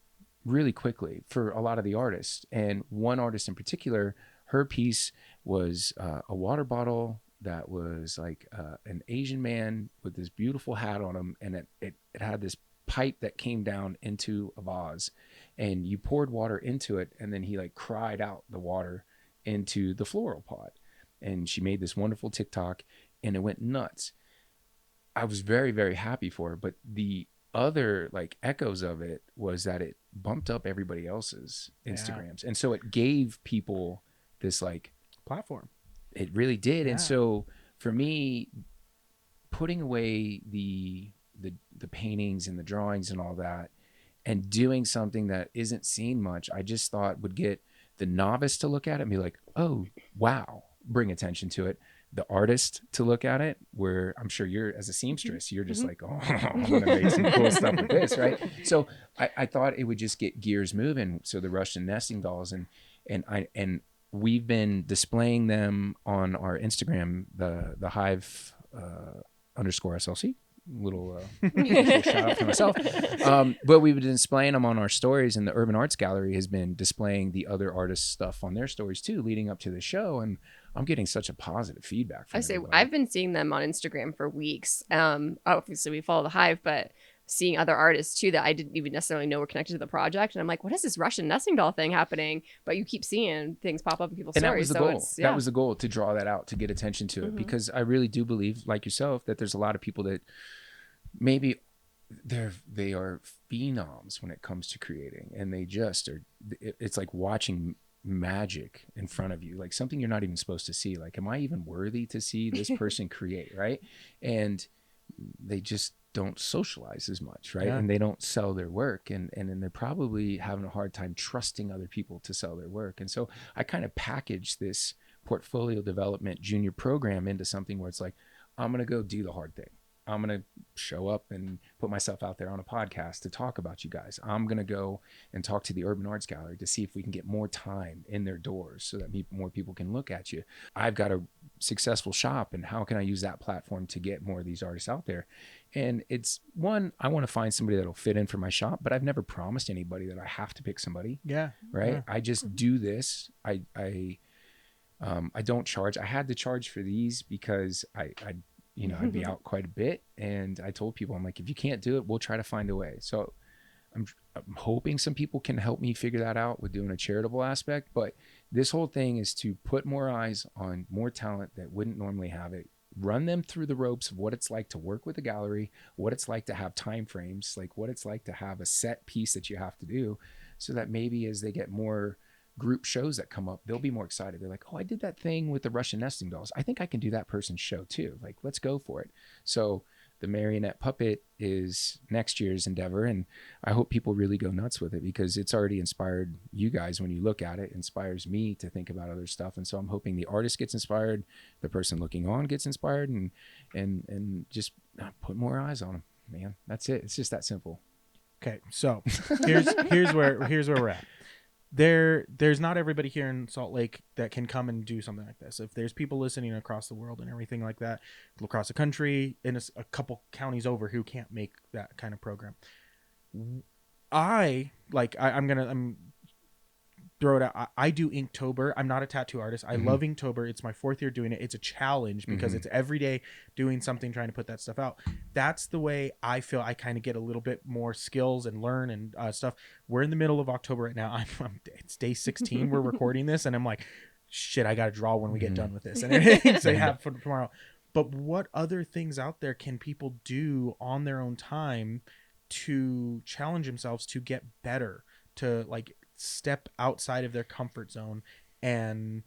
really quickly for a lot of the artists. And one artist in particular, her piece was a water bottle that was like an Asian man with this beautiful hat on him, and it had this pipe that came down into a vase, and you poured water into it, and then he like cried out the water into the floral pot. And she made this wonderful TikTok, and it went nuts. I was very, very happy for her, but the other like echoes of it was that it bumped up everybody else's Instagrams. And so it gave people this like platform. It really did. And so for me, putting away the paintings and the drawings and all that and doing something that isn't seen much, I just thought would get the novice to look at it and be like, oh, wow, bring attention to it. The artist to look at it, where I'm sure you're, as a seamstress, you're just like, oh, I'm going to make some cool stuff with this, right? So I thought it would just get gears moving. So the Russian nesting dolls, and we've been displaying them on our Instagram, the Hive _SLC. Little shout out to myself. But we've been displaying them on our stories, and the Urban Arts Gallery has been displaying the other artists' stuff on their stories too, leading up to the show. And I'm getting such a positive feedback from everybody. I've been seeing them on Instagram for weeks. Obviously we follow the Hive, but seeing other artists too that I didn't even necessarily know were connected to the project. And I'm like, what is this Russian nesting doll thing happening? But you keep seeing things pop up in people's stories. That was the goal. That was the goal, to draw that out, to get attention to it. Because I really do believe, like yourself, that there's a lot of people that maybe they are phenoms when it comes to creating, and they just are. It's like watching magic in front of you, like something you're not even supposed to see. Like, am I even worthy to see this person create, right? And they just don't socialize as much, right? And they don't sell their work, and then they're probably having a hard time trusting other people to sell their work. And so I kind of package this portfolio development junior program into something where it's like, I'm going to go do the hard thing. I'm going to show up and put myself out there on a podcast to talk about you guys. I'm going to go and talk to the Urban Arts Gallery to see if we can get more time in their doors so that more people can look at you. I've got a successful shop, and how can I use that platform to get more of these artists out there? And it's one, I want to find somebody that'll fit in for my shop, but I've never promised anybody that I have to pick somebody. Yeah. Right. Yeah. I just do this. I don't charge. I had to charge for these because I'd be out quite a bit, and I told people, I'm like, if you can't do it, we'll try to find a way. So I'm hoping some people can help me figure that out with doing a charitable aspect. But this whole thing is to put more eyes on more talent that wouldn't normally have it, run them through the ropes of what it's like to work with a gallery, what it's like to have time frames, like what it's like to have a set piece that you have to do, so that maybe as they get more group shows that come up, they'll be more excited. They're like, oh, I did that thing with the Russian nesting dolls. I think I can do that person's show too. Like, let's go for it. So the marionette puppet is next year's endeavor, and I hope people really go nuts with it, because it's already inspired you guys. When you look at it, inspires me to think about other stuff. And so I'm hoping the artist gets inspired, the person looking on gets inspired, and just put more eyes on them, man. That's it. It's just that simple. Okay, so here's where we're at. There's not everybody here in Salt Lake that can come and do something like this. If there's people listening across the world and everything like that, across the country, in a couple counties over, who can't make that kind of program, I'm throw it out. I do Inktober. I'm not a tattoo artist. I love Inktober. It's my 4th year doing it. It's a challenge because it's every day doing something, trying to put that stuff out. That's the way I feel I kind of get a little bit more skills and learn and stuff. We're in the middle of October right now. It's day 16. We're recording this, and I'm like, shit, I got to draw when we get done with this. And everything so have for tomorrow. But what other things out there can people do on their own time to challenge themselves to get better, to like step outside of their comfort zone? And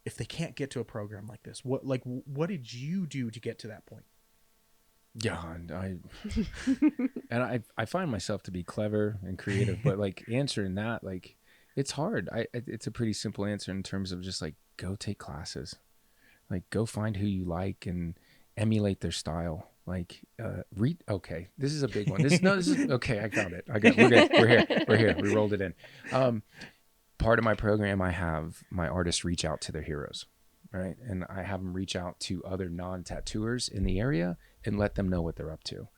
if they can't get to a program like this, what did you do to get to that point? Yeah, and I find myself to be clever and creative, but like answering that, like, it's hard. It's a pretty simple answer in terms of just like, go take classes, like go find who you like and emulate their style. Like, okay, this is a big one. This is okay. I found it. We're good. We're here. We rolled it in. Part of my program, I have my artists reach out to their heroes, right? And I have them reach out to other non-tattooers in the area and let them know what they're up to.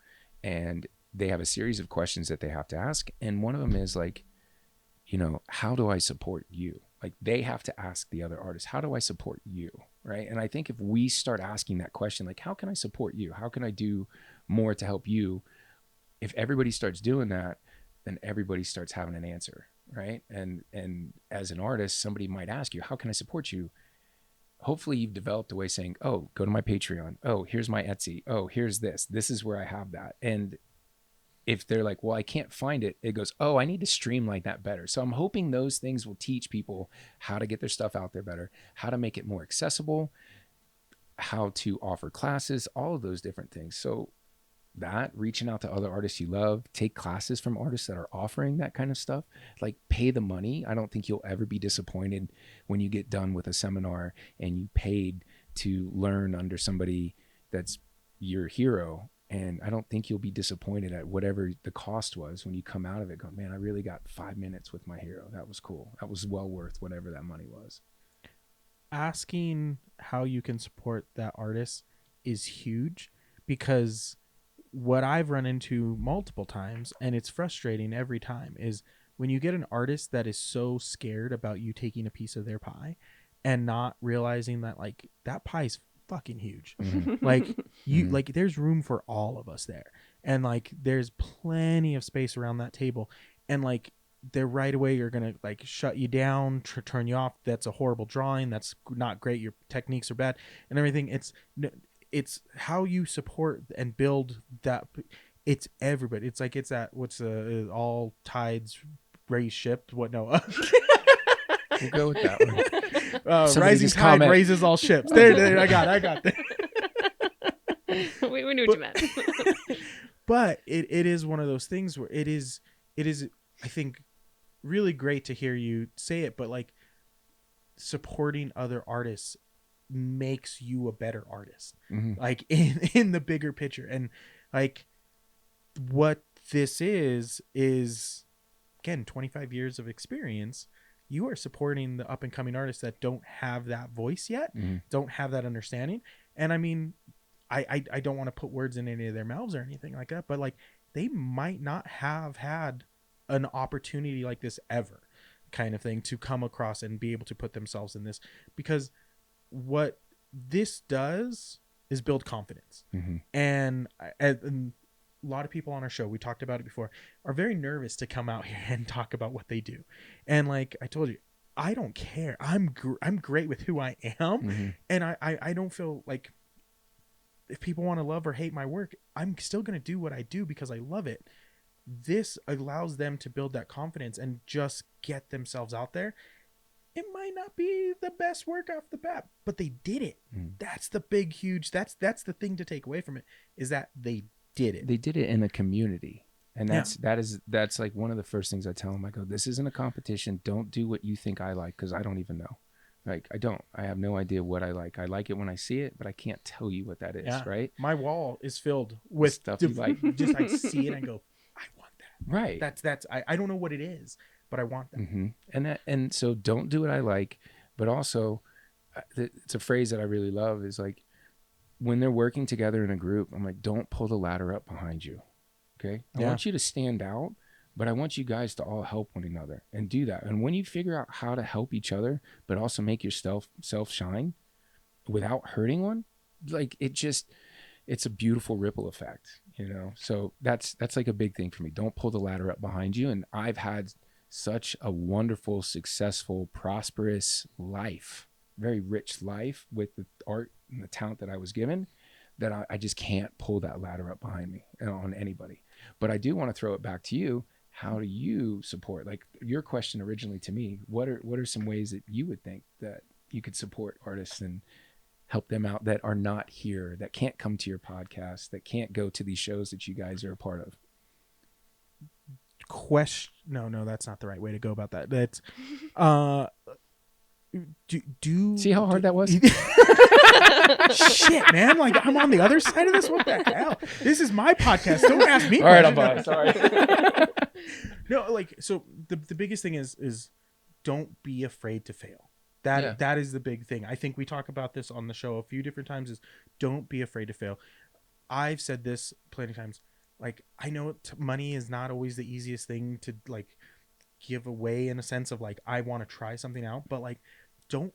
And they have a series of questions that they have to ask. And one of them is like, how do I support you? Like, they have to ask the other artists, how do I support you? Right. And I think if we start asking that question, like, how can I support you? How can I do more to help you? If everybody starts doing that, then everybody starts having an answer. Right. And as an artist, somebody might ask you, how can I support you? Hopefully you've developed a way saying, oh, go to my Patreon. Oh, here's my Etsy. Oh, here's this. This is where I have that. And if they're like, well, I can't find it, it goes, oh, I need to streamline that better. So I'm hoping those things will teach people how to get their stuff out there better, how to make it more accessible, how to offer classes, all of those different things. So that, reaching out to other artists you love, take classes from artists that are offering that kind of stuff, like pay the money. I don't think you'll ever be disappointed when you get done with a seminar and you paid to learn under somebody that's your hero. And I don't think you'll be disappointed at whatever the cost was when you come out of it going, man, I really got 5 minutes with my hero. That was cool. That was well worth whatever that money was. Asking how you can support that artist is huge, because what I've run into multiple times, and it's frustrating every time, is when you get an artist that is so scared about you taking a piece of their pie and not realizing that, like, that pie is fucking huge. Mm-hmm. Like, you Mm-hmm. like, there's room for all of us there, and like there's plenty of space around that table, and like they're right away are gonna like shut you down, turn you off. That's a horrible drawing, that's not great, your techniques are bad and everything. It's how you support and build that. It's everybody. It's like, it's that, what's all tides raise ship, what, no. We'll go with that one. Rising tide raises all ships. There, I got that. we knew what you meant. But it is one of those things where it is, I think, really great to hear you say it, but like, supporting other artists makes you a better artist. Mm-hmm. Like, in the bigger picture. And like, what this is again, 25 years of experience. You are supporting the up and coming artists that don't have that voice yet, Mm-hmm. don't have that understanding. And I mean, I don't want to put words in any of their mouths or anything like that, but like, they might not have had an opportunity like this ever, kind of thing, to come across and be able to put themselves in this, because what this does is build confidence. Mm-hmm. And a lot of people on our show, we talked about it before, are very nervous to come out here and talk about what they do. And like I told you, I don't care. I'm great with who I am. Mm-hmm. And I don't feel like, if people want to love or hate my work, I'm still going to do what I do because I love it. This allows them to build that confidence and just get themselves out there. It might not be the best work off the bat, but they did it. Mm. That's the big, huge, that's the thing to take away from it, is that they did it. They did it in a community. And that's like one of the first things I tell them. I go, this isn't a competition. Don't do what you think I like, because I don't even know. Like, I have no idea what I like. I like it when I see it, but I can't tell you what that is. Yeah. Right. My wall is filled with stuff you like. Just, I see it and go, I want that. Right. That's I don't know what it is, but I want that. Mm-hmm. And so don't do what I like, but also it's a phrase that I really love, is like, when they're working together in a group, I'm like, don't pull the ladder up behind you. Okay. I want you to stand out, but I want you guys to all help one another and do that. And when you figure out how to help each other, but also make yourself shine without hurting one, like, it's a beautiful ripple effect, So that's like a big thing for me. Don't pull the ladder up behind you. And I've had such a wonderful, successful, prosperous life, very rich life with the art and the talent that I was given, that I just can't pull that ladder up behind me on anybody. But I do want to throw it back to you. How do you support, like your question originally to me, what are some ways that you would think that you could support artists and help them out that are not here, that can't come to your podcast, that can't go to these shows that you guys are a part of? No, that's not the right way to go about that. That's See how hard that was? Shit, man. Like, I'm on the other side of this. What the hell? This is my podcast. Don't ask me. All right, I'm fine. Sorry. No, like, so the biggest thing is don't be afraid to fail. That is the big thing. I think we talk about this on the show a few different times, is don't be afraid to fail. I've said this plenty of times. Like, I know money is not always the easiest thing to like give away, in a sense of like, I want to try something out, but like, don't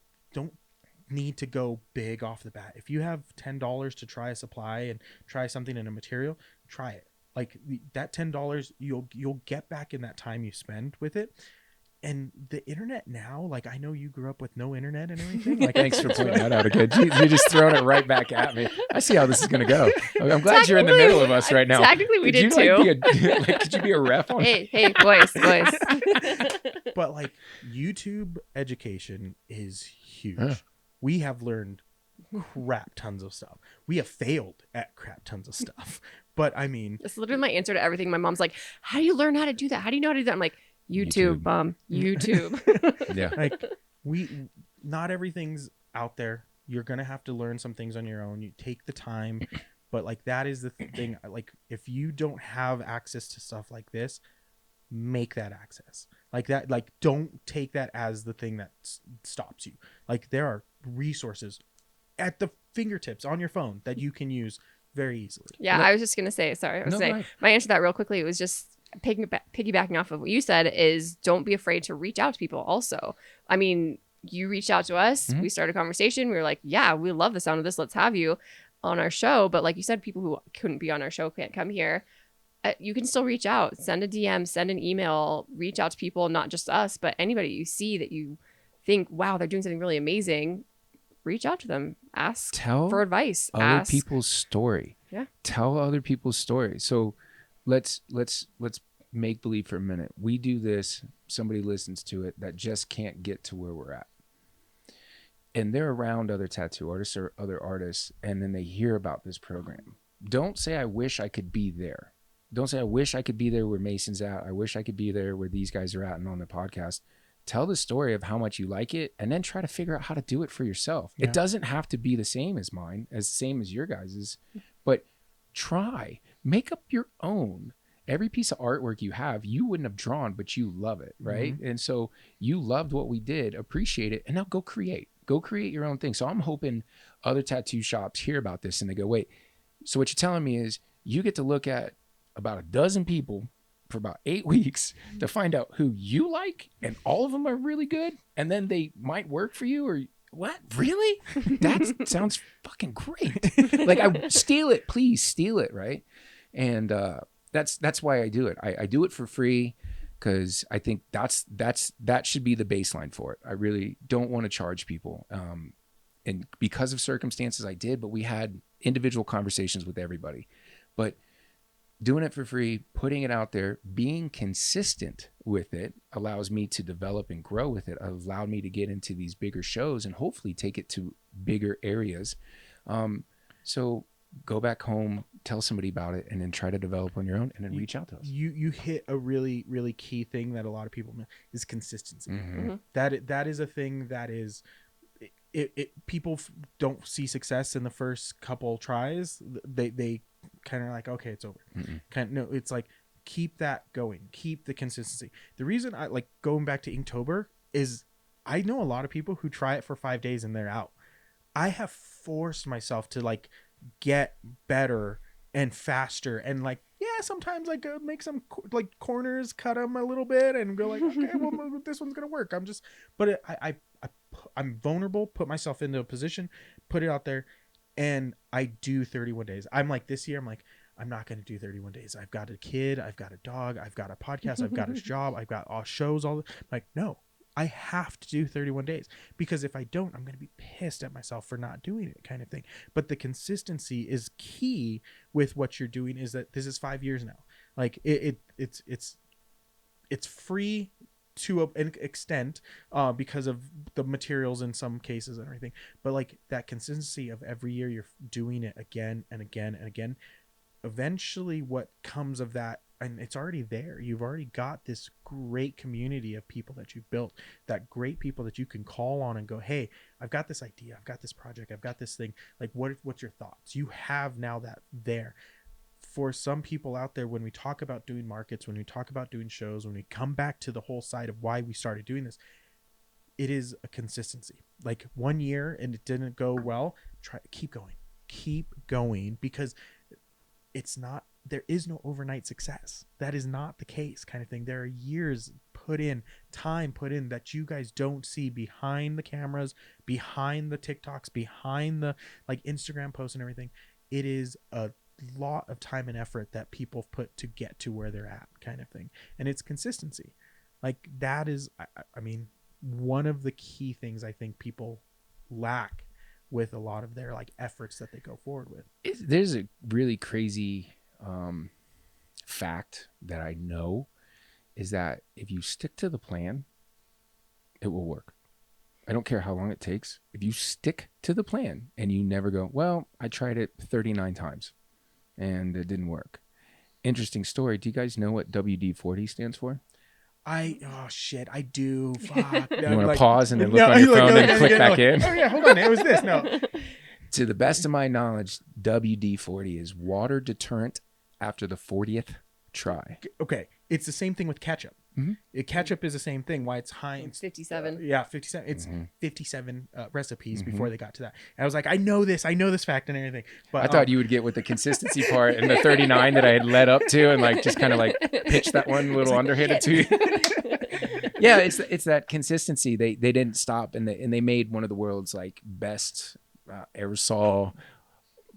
need to go big off the bat. If you have $10 to try a supply and try something in a material, try it. Like, that $10 you'll get back in that time you spend with it. And the internet now, like, I know you grew up with no internet and everything. Like, thanks for pointing that out again. You're just throwing it right back at me. I see how this is going to go. I'm glad you're in the middle of us right now. Technically, we did too. Could you be a ref on? Hey, voice. But like, YouTube education is huge. We have learned crap tons of stuff. We have failed at crap tons of stuff. But I mean, it's literally my answer to everything. My mom's like, "How do you learn how to do that? How do you know how to do that?" I'm like, YouTube. YouTube. Yeah. Like, not everything's out there. You're gonna have to learn some things on your own. You take the time, but like, that is the thing. Like, if you don't have access to stuff like this, make that access. Like that. Like, don't take that as the thing that stops you. Like, there are resources at the fingertips on your phone that you can use very easily. Yeah, I was just gonna say. Sorry, my answer to that real quickly. It was just piggybacking off of what you said, is don't be afraid to reach out to people. Also, I mean, you reached out to us, we started a conversation, we were like, yeah, we love the sound of this, let's have you on our show. But like you said, people who couldn't be on our show can't come here. You can still reach out, send a DM, send an email, reach out to people, not just us, but anybody you see that you think, wow, they're doing something really amazing. Reach out to them, ask for advice, other people's story. Tell other people's story. So let's make believe for a minute. We do this, somebody listens to it that just can't get to where we're at, and they're around other tattoo artists or other artists, and then they hear about this program. Don't say, I wish I could be there. Don't say, I wish I could be there where Mason's at. I wish I could be there where these guys are at and on the podcast. Tell the story of how much you like it, and then try to figure out how to do it for yourself. It doesn't have to be the same as mine, as same as your guys's, but try, make up your own. Every piece of artwork you have, you wouldn't have drawn, but you love it, right? And so you loved what we did, appreciate it, and now go create your own thing. So I'm hoping other tattoo shops hear about this and they go, wait, so what you're telling me is you get to look at about a dozen people for about 8 weeks to find out who you like, and all of them are really good, and then they might work for you, or what? Really? That sounds fucking great. Like, I steal it, please steal it, right? And that's why I do it. I do it for free because I think that should be the baseline for it. I really don't want to charge people, and because of circumstances I did, but we had individual conversations with everybody. But doing it for free, putting it out there, being consistent with it allows me to develop and grow with it. It allowed me to get into these bigger shows and hopefully take it to bigger areas. So go back home, tell somebody about it, and then try to develop on your own, and then reach out to us. You hit a really, really key thing that a lot of people miss, is consistency. That is a thing that is, people don't see success in the first couple tries. They kind of like, okay, it's over. No, it's like, keep that going, keep the consistency. The reason I like going back to Inktober is I know a lot of people who try it for 5 days and they're out. I have forced myself to like get better and faster, and like, yeah, sometimes like make some like corners, cut them a little bit, and go like, okay, well, this one's gonna work. I'm vulnerable, put myself into a position, put it out there, and I do 31 days. I'm like, this year, I'm like, I'm not going to do 31 days. I've got a kid, I've got a dog, I've got a podcast, I've got a job, I've got all shows, I'm like, no, I have to do 31 days, because if I don't, I'm going to be pissed at myself for not doing it, kind of thing. But the consistency is key with what you're doing. Is that this is 5 years now. Like it's free to an extent because of the materials in some cases and everything, but like that consistency of every year you're doing it again and again and again, eventually what comes of that and it's already there. You've already got this great community of people that you've built, that great people that you can call on and go, hey, I've got this idea, I've got this project, I've got this thing. Like, what's your thoughts? You have now that there. For some people out there, when we talk about doing markets, when we talk about doing shows, when we come back to the whole side of why we started doing this, it is a consistency. Like 1 year and it didn't go well, keep going, because there is no overnight success. That is not the case, kind of thing. There are years time put in that you guys don't see behind the cameras, behind the TikToks, behind the like Instagram posts and everything. It is a lot of time and effort that people put to get to where they're at, kind of thing. And it's consistency. Like that is, I mean, one of the key things I think people lack with a lot of their like efforts that they go forward with. There's a really crazy fact that I know is that if you stick to the plan, it will work. I don't care how long it takes. If you stick to the plan and you never go, well, I tried it 39 times and it didn't work. Interesting story. Do you guys know what WD-40 stands for? Oh shit, I do. Fuck. You want to pause and then look on your phone and click back in? Oh yeah, hold on. It was this. No. To the best of my knowledge, WD-40 is water deterrent after the 40th try. Okay, it's the same thing with ketchup. Mm-hmm. Ketchup is the same thing. Why it's Heinz. 57. 57. It's 57 recipes before they got to that. And I was like, I know this fact and everything. But I thought you would get with the consistency part and the 39 that I had led up to, and like just kind of like pitch that one little underhanded to you. Yeah, it's that consistency. They didn't stop, and they made one of the world's like best aerosol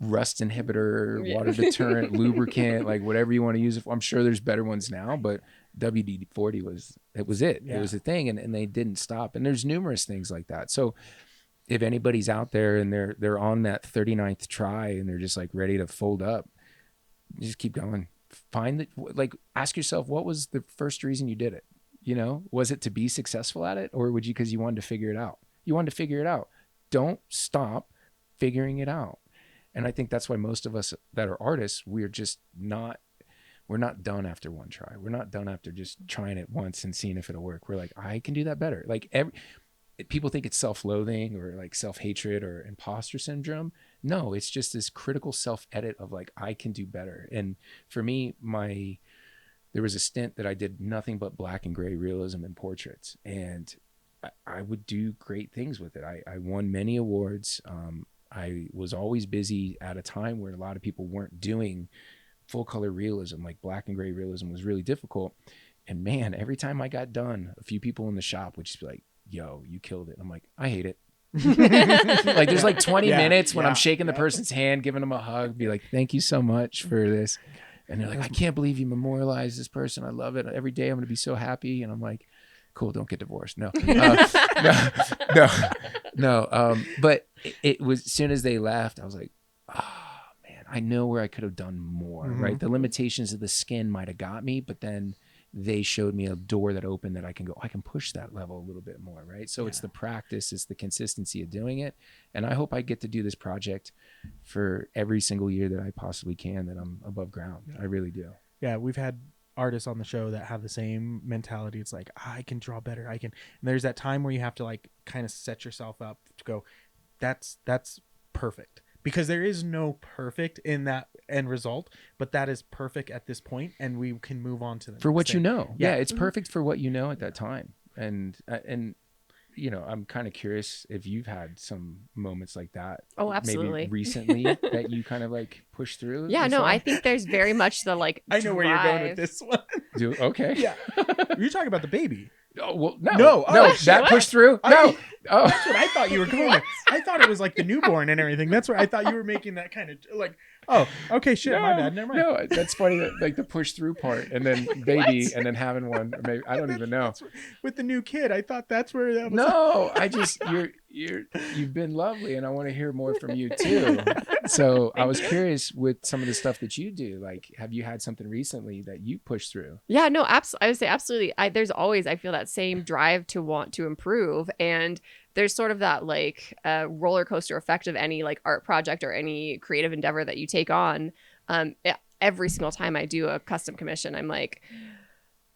rust inhibitor, water deterrent, lubricant, like whatever you want to use it for. I'm sure there's better ones now, but WD-40 was it. Yeah. It was a thing, and they didn't stop. And there's numerous things like that. So if anybody's out there and they're on that 39th try and they're just like ready to fold up, just keep going. Ask yourself, what was the first reason you did it? You know, was it to be successful at it, or because you wanted to figure it out? You wanted to figure it out. Don't stop figuring it out. And I think that's why most of us that are artists, we're not done after one try. We're not done after just trying it once and seeing if it'll work. We're like, I can do that better. Like people think it's self-loathing or like self-hatred or imposter syndrome. No, it's just this critical self-edit of like, I can do better. And for me, there was a stint that I did nothing but black and gray realism and portraits. And I would do great things with it. I won many awards. I was always busy at a time where a lot of people weren't doing full color realism. Like black and gray realism was really difficult. And man, every time I got done, a few people in the shop would just be like, yo, you killed it. I'm like, I hate it. Like there's like 20 minutes when I'm shaking the person's hand, giving them a hug, be like, thank you so much for this. And they're like, I can't believe you memorialized this person. I love it. Every day I'm going to be so happy. And I'm like, cool, don't get divorced. No. No. But it was, as soon as they left, I was like, oh man, I know where I could have done more, right? The limitations of the skin might have got me, but then they showed me a door that opened that I can push that level a little bit more, right? So it's the practice, it's the consistency of doing it. And I hope I get to do this project for every single year that I possibly can, that I'm above ground. I really do. Yeah, we've had artists on the show that have the same mentality. It's like, I can draw better. And there's that time where you have to like kind of set yourself up to go, that's perfect. Because there is no perfect in that end result, but that is perfect at this point, and we can move on to the for what thing. You know. Yeah, it's perfect for what you know at that time. And you know, I'm kind of curious if you've had some moments like that. Oh, absolutely. Maybe recently that you kind of like push through. Yeah, no, I think there's very much the like. I know where you're going with this one. Okay. Yeah. You're talking about the baby. Oh, well, no, that pushed through. No, that's what I thought you were going with. I thought it was like the newborn and everything. That's where I thought you were making that kind of like, oh, okay, shit, my bad, never mind. No, that's funny, that, like the push through part, and then baby, and then having one. Or maybe I don't even know. With the new kid, I thought that's where that was. No, I just you've been lovely, and I want to hear more from you too. So I was curious with some of the stuff that you do. Like, have you had something recently that you pushed through? Yeah, no, absolutely. I would say absolutely. There's always, I feel that same drive to want to improve, and there's sort of that like roller coaster effect of any like art project or any creative endeavor that you take on. every single time I do a custom commission, I'm like,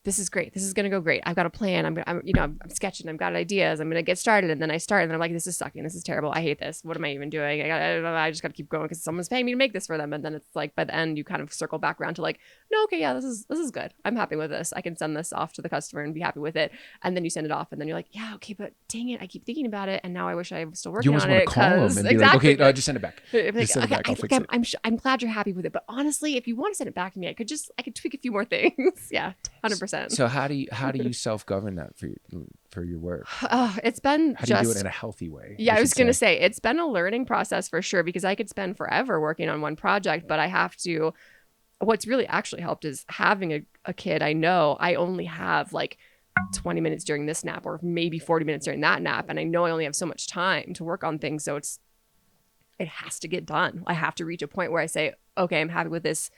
this is great. This is going to go great. I've got a plan. I'm sketching. I've got ideas. I'm going to get started. And then I start and then I'm like, this is sucking. This is terrible. I hate this. What am I even doing? I just got to keep going because someone's paying me to make this for them. And then it's like, by the end, you kind of circle back around to like, no, okay, yeah, this is good. I'm happy with this. I can send this off to the customer and be happy with it. And then you send it off and then you're like, yeah, okay, but dang it. I keep thinking about it. And now I wish I was still working on it. You almost want to call them and be like, okay, no, just send it back. Just send it back. I'll fix it. I'm glad you're happy with it. But honestly, if you want to send it back to me, I could tweak a few more things. Yeah, 100%. So how do you self-govern that for your work? It's been how do you do it in a healthy way? Yeah, I was going to say it's been a learning process for sure because I could spend forever working on one project, but I have to. What's really actually helped is having a kid. I know I only have like 20 minutes during this nap or maybe 40 minutes during that nap, and I know I only have so much time to work on things, so it has to get done. I have to reach a point where I say, okay, I'm happy with this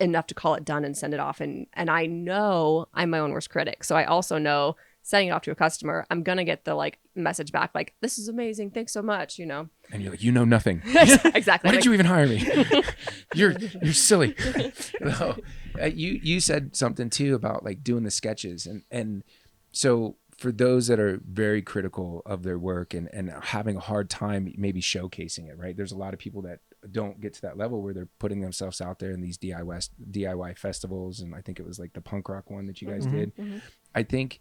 enough to call it done and send it off. And I know I'm my own worst critic. So I also know sending it off to a customer, I'm going to get the like message back, like, this is amazing. Thanks so much. You know? And you're like, you know nothing. Exactly. Why did you even hire me? You're silly. No. You said something too about like doing the sketches. And so for those that are very critical of their work and having a hard time maybe showcasing it, right? There's a lot of people that don't get to that level where they're putting themselves out there in these DIY festivals. And I think it was like the punk rock one that you guys did. Mm-hmm. I think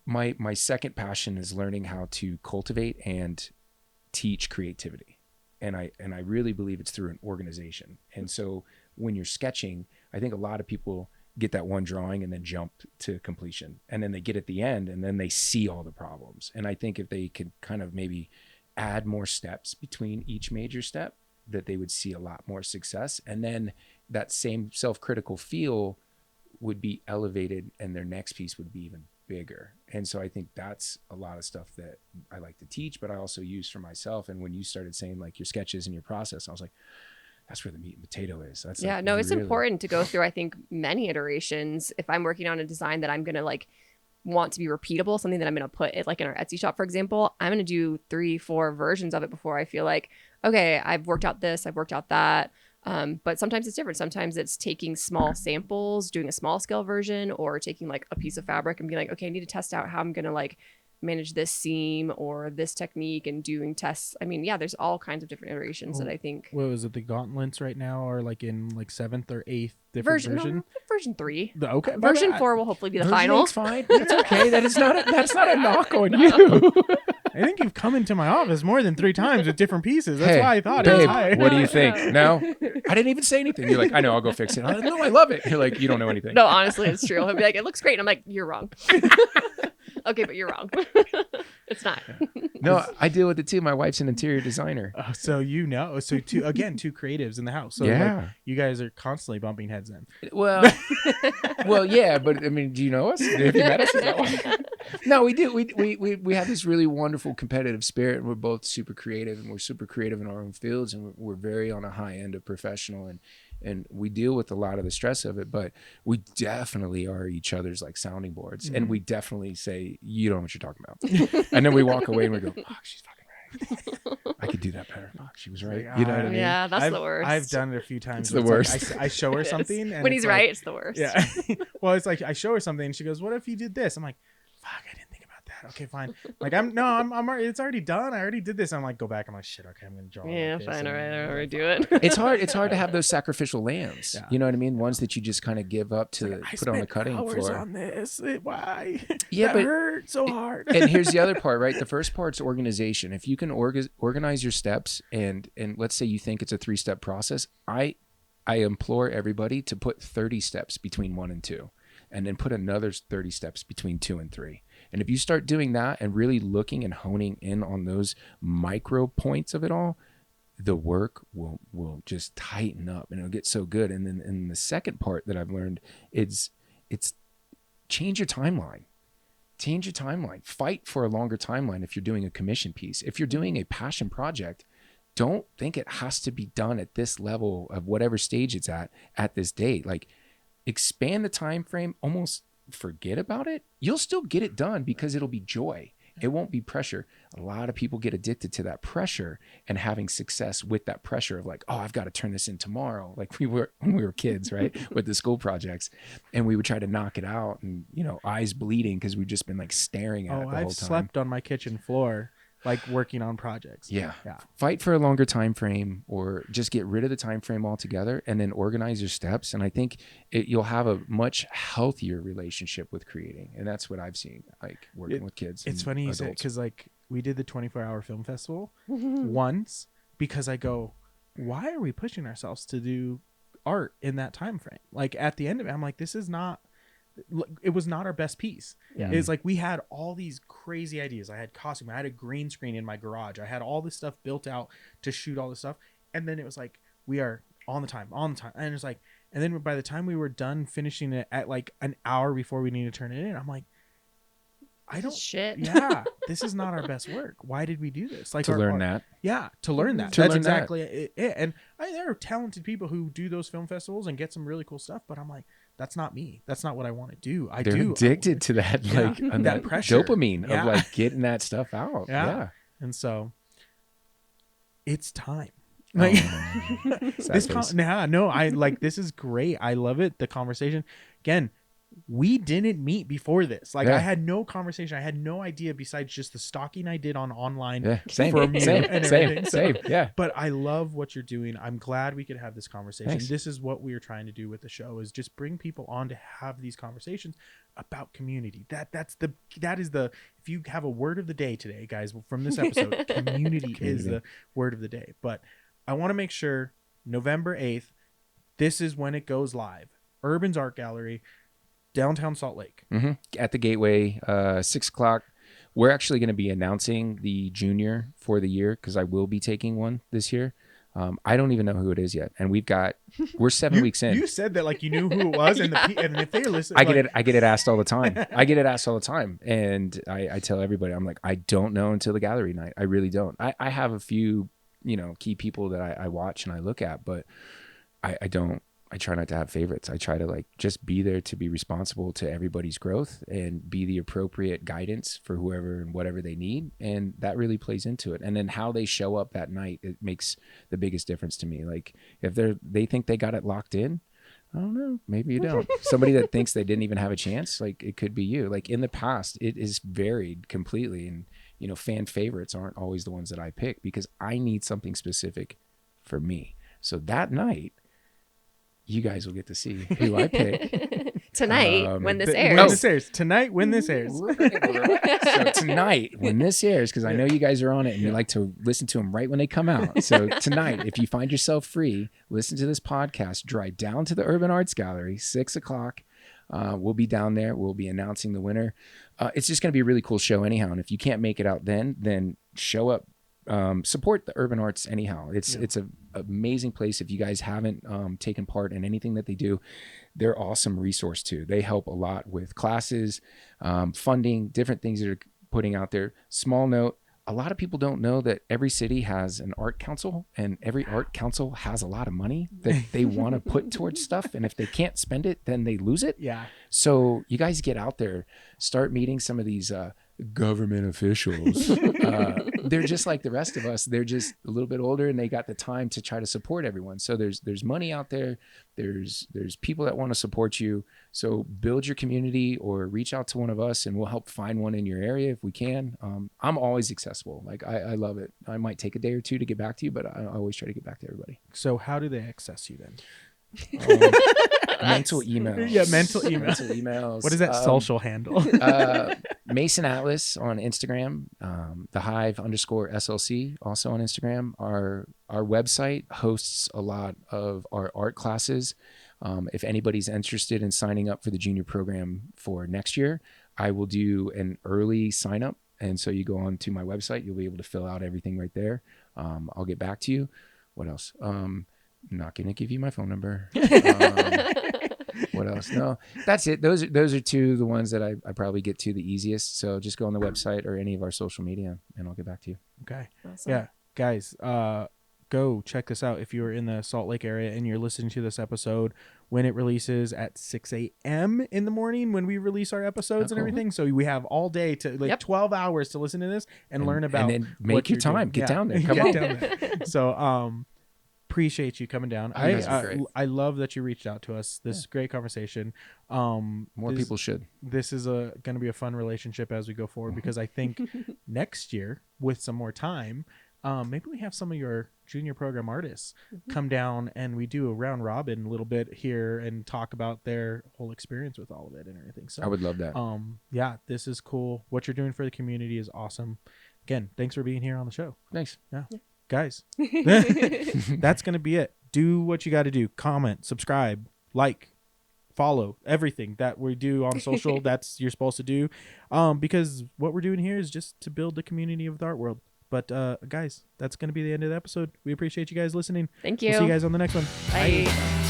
my second passion is learning how to cultivate and teach creativity. And I really believe it's through an organization. And so when you're sketching, I think a lot of people get that one drawing and then jump to completion. And then they get at the end and then they see all the problems. And I think if they could kind of maybe add more steps between each major step, that they would see a lot more success. And then that same self-critical feel would be elevated and their next piece would be even bigger. And so I think that's a lot of stuff that I like to teach, but I also use for myself. And when you started saying like your sketches and your process, I was like, that's where the meat and potato is. That's yeah, like, no, it's important to go through, I think, many iterations. If I'm working on a design that I'm going to like want to be repeatable, something that I'm going to put it like in our Etsy shop, for example, I'm going to do 3-4 versions of it before I feel like, okay, I've worked out this, I've worked out that. But sometimes it's different. Sometimes it's taking small samples, doing a small scale version, or taking like a piece of fabric and being like, okay, I need to test out how I'm going to like manage this seam or this technique and doing tests. I mean, yeah, there's all kinds of different iterations that I think. What was it? The gauntlets right now are like in like 7th or 8th different version? No, version 3. Okay. Version 4 will hopefully be the final. It's fine. It's okay. That's not a knock on you. I think you've come into my office more than 3 times with different pieces. That's why I thought babe, it was high. What do you think? No, I didn't even say anything. You're like, I know, I'll go fix it. I'm like, no, I love it. You're like, you don't know anything. No, honestly, it's true. He'll be like, it looks great. And I'm like, you're wrong. Okay, but you're wrong. It's not. No, I deal with it too. My wife's an interior designer. So two creatives in the house. So yeah, like, you guys are constantly bumping heads then. Well, yeah, but I mean, do you know us? Have you met us? Is that why? No, we do. We have this really wonderful competitive spirit, and we're both super creative, and we're super creative in our own fields, and we're very on a high end of professional, and we deal with a lot of the stress of it, but we definitely are each other's like sounding boards. Mm-hmm. And we definitely say, you don't know what you're talking about. And then we walk away and we go, fuck, she's fucking right. I could do that better. Fuck, she was right. You know what I mean? Yeah, that's the worst. I've done it a few times. It's the worst. Like, I show her something. And when he's right, it's the worst. Yeah. Well, it's like I show her something and she goes, what if you did this? I'm like, fuck, I didn't think about that. Okay, fine. Like I'm already, it's already done. I already did this. I'm like, go back. I'm like, shit, okay, I'm gonna draw. Yeah, like fine, all right, I'll redo it. It's hard to have those sacrificial lambs. Yeah. You know what I mean? Ones that you just kind of give up to like, put on the cutting floor. On this. Why? Yeah, that hurt so hard. And here's the other part, right? The first part's organization. If you can organize your steps, and let's say you think it's a 3-step process, I implore everybody to put 30 steps between 1 and 2, and then put another 30 steps between 2 and 3. And if you start doing that and really looking and honing in on those micro points of it all, the work will just tighten up and it'll get so good. And then in the second part that I've learned, it's change your timeline. Change your timeline. Fight for a longer timeline if you're doing a commission piece. If you're doing a passion project, don't think it has to be done at this level of whatever stage it's at this date. Like, expand the time frame, almost forget about it. You'll still get it done because it'll be joy. It won't be pressure. A lot of people get addicted to that pressure and having success with that pressure of like, oh, I've got to turn this in tomorrow. Like we were when we were kids, right? With the school projects, and we would try to knock it out, and eyes bleeding because we've just been like staring at it the whole time. I've slept on my kitchen floor, like working on projects. Yeah. Fight for a longer time frame, or just get rid of the time frame altogether, and then organize your steps. And I think you'll have a much healthier relationship with creating, and that's what I've seen, like working with kids. It's funny you say, because like we did the 24-hour film festival once, because I go, why are we pushing ourselves to do art in that time frame? Like at the end of it, I'm like, it was not our best piece. It's like we had all these crazy ideas. I had costume, I had a green screen in my garage, I had all this stuff built out to shoot all this stuff, and then it was like, we are on the time, and it's like, and then by the time we were done finishing it at like an hour before we need to turn it in, I'm like, this is not our best work. Why did we do this? Like to learn that. That's exactly it. And there are talented people who do those film festivals and get some really cool stuff, but I'm like, that's not me. That's not what I want to do. They're addicted to that, like that pressure, dopamine of like getting that stuff out. And so it's time. Like this is great. I love it. The conversation again. We didn't meet before this. Like I had no conversation. I had no idea besides just the stalking I did online. Same. Yeah. But I love what you're doing. I'm glad we could have this conversation. Thanks. This is what we are trying to do with the show, is just bring people on to have these conversations about community. That is the if you have a word of the day today, guys, from this episode, community is the word of the day. But I want to make sure November 8th, this is when it goes live. Urban's Art Gallery, downtown Salt Lake. At the Gateway, 6:00. We're actually going to be announcing the junior for the year, because I will be taking one this year. I don't even know who it is yet, and we're 7 weeks in. You said that like you knew who it was, and if they're listening, I get it asked all the time. And I tell everybody, I'm like, I don't know until the gallery night. I really don't. I have a few key people that I watch and I look at, but I don't. I try not to have favorites. I try to like just be there to be responsible to everybody's growth and be the appropriate guidance for whoever and whatever they need. And that really plays into it. And then how they show up that night, it makes the biggest difference to me. Like if they think they got it locked in, I don't know, maybe you don't. Somebody that thinks they didn't even have a chance, like it could be you. Like in the past, it is varied completely. And, fan favorites aren't always the ones that I pick, because I need something specific for me. So that night, you guys will get to see who I pick tonight when this airs. Tonight when this airs. So tonight when this airs, because I know you guys are on it and you like to listen to them right when they come out. So tonight, if you find yourself free, listen to this podcast, drive down to the Urban Arts Gallery, 6:00. We'll be down there. We'll be announcing the winner. It's just going to be a really cool show anyhow. And if you can't make it out then show up. Support the Urban Arts anyhow. It's an amazing place. If you guys haven't taken part in anything that they do, they're awesome resource too. They help a lot with classes, funding, different things that are putting out there. Small note, a lot of people don't know that every city has an art council, and every art council has a lot of money that they want to put towards stuff. And if they can't spend it, then they lose it. Yeah. So you guys get out there, start meeting some of these government officials. They're just like the rest of us. They're just a little bit older, and they got the time to try to support everyone. So there's money out there. There's people that want to support you. So build your community or reach out to one of us, and we'll help find one in your area if we can. I'm always accessible. Like I love it. I might take a day or two to get back to you, but I always try to get back to everybody. So how do they access you then? Mental emails. Yeah, mental emails. Mental emails. What is that social handle? Mason Atlas on Instagram. The Hive _SLC also on Instagram. Our website hosts a lot of our art classes. If anybody's interested in signing up for the junior program for next year, I will do an early sign up. And so you go on to my website, you'll be able to fill out everything right there. I'll get back to you. What else? Not gonna give you my phone number. What else? No, that's it. Those are two of the ones that I probably get to the easiest. So just go on the website or any of our social media, and I'll get back to you. Okay. Awesome. Yeah, guys, go check this out. If you're in the Salt Lake area and you're listening to this episode, when it releases at 6 a.m. in the morning when we release our episodes and everything. So we have all day to 12 hours to listen to this and learn about. And then make your time. Get down there. Come on. Down there. So appreciate you coming down. I love that you reached out to us. This is great conversation. More people should. This is going to be a fun relationship as we go forward, because I think next year, with some more time, maybe we have some of your junior program artists come down and we do a round robin a little bit here and talk about their whole experience with all of it and everything. So I would love that. Yeah, this is cool. What you're doing for the community is awesome. Again, thanks for being here on the show. Thanks. Yeah. Guys, that's going to be it. Do what you got to do. Comment, subscribe, like, follow everything that we do on social. That's you're supposed to do, because what we're doing here is just to build the community of the art world. But guys, that's going to be the end of the episode. We appreciate you guys listening. Thank you. We'll see you guys on the next one. Bye.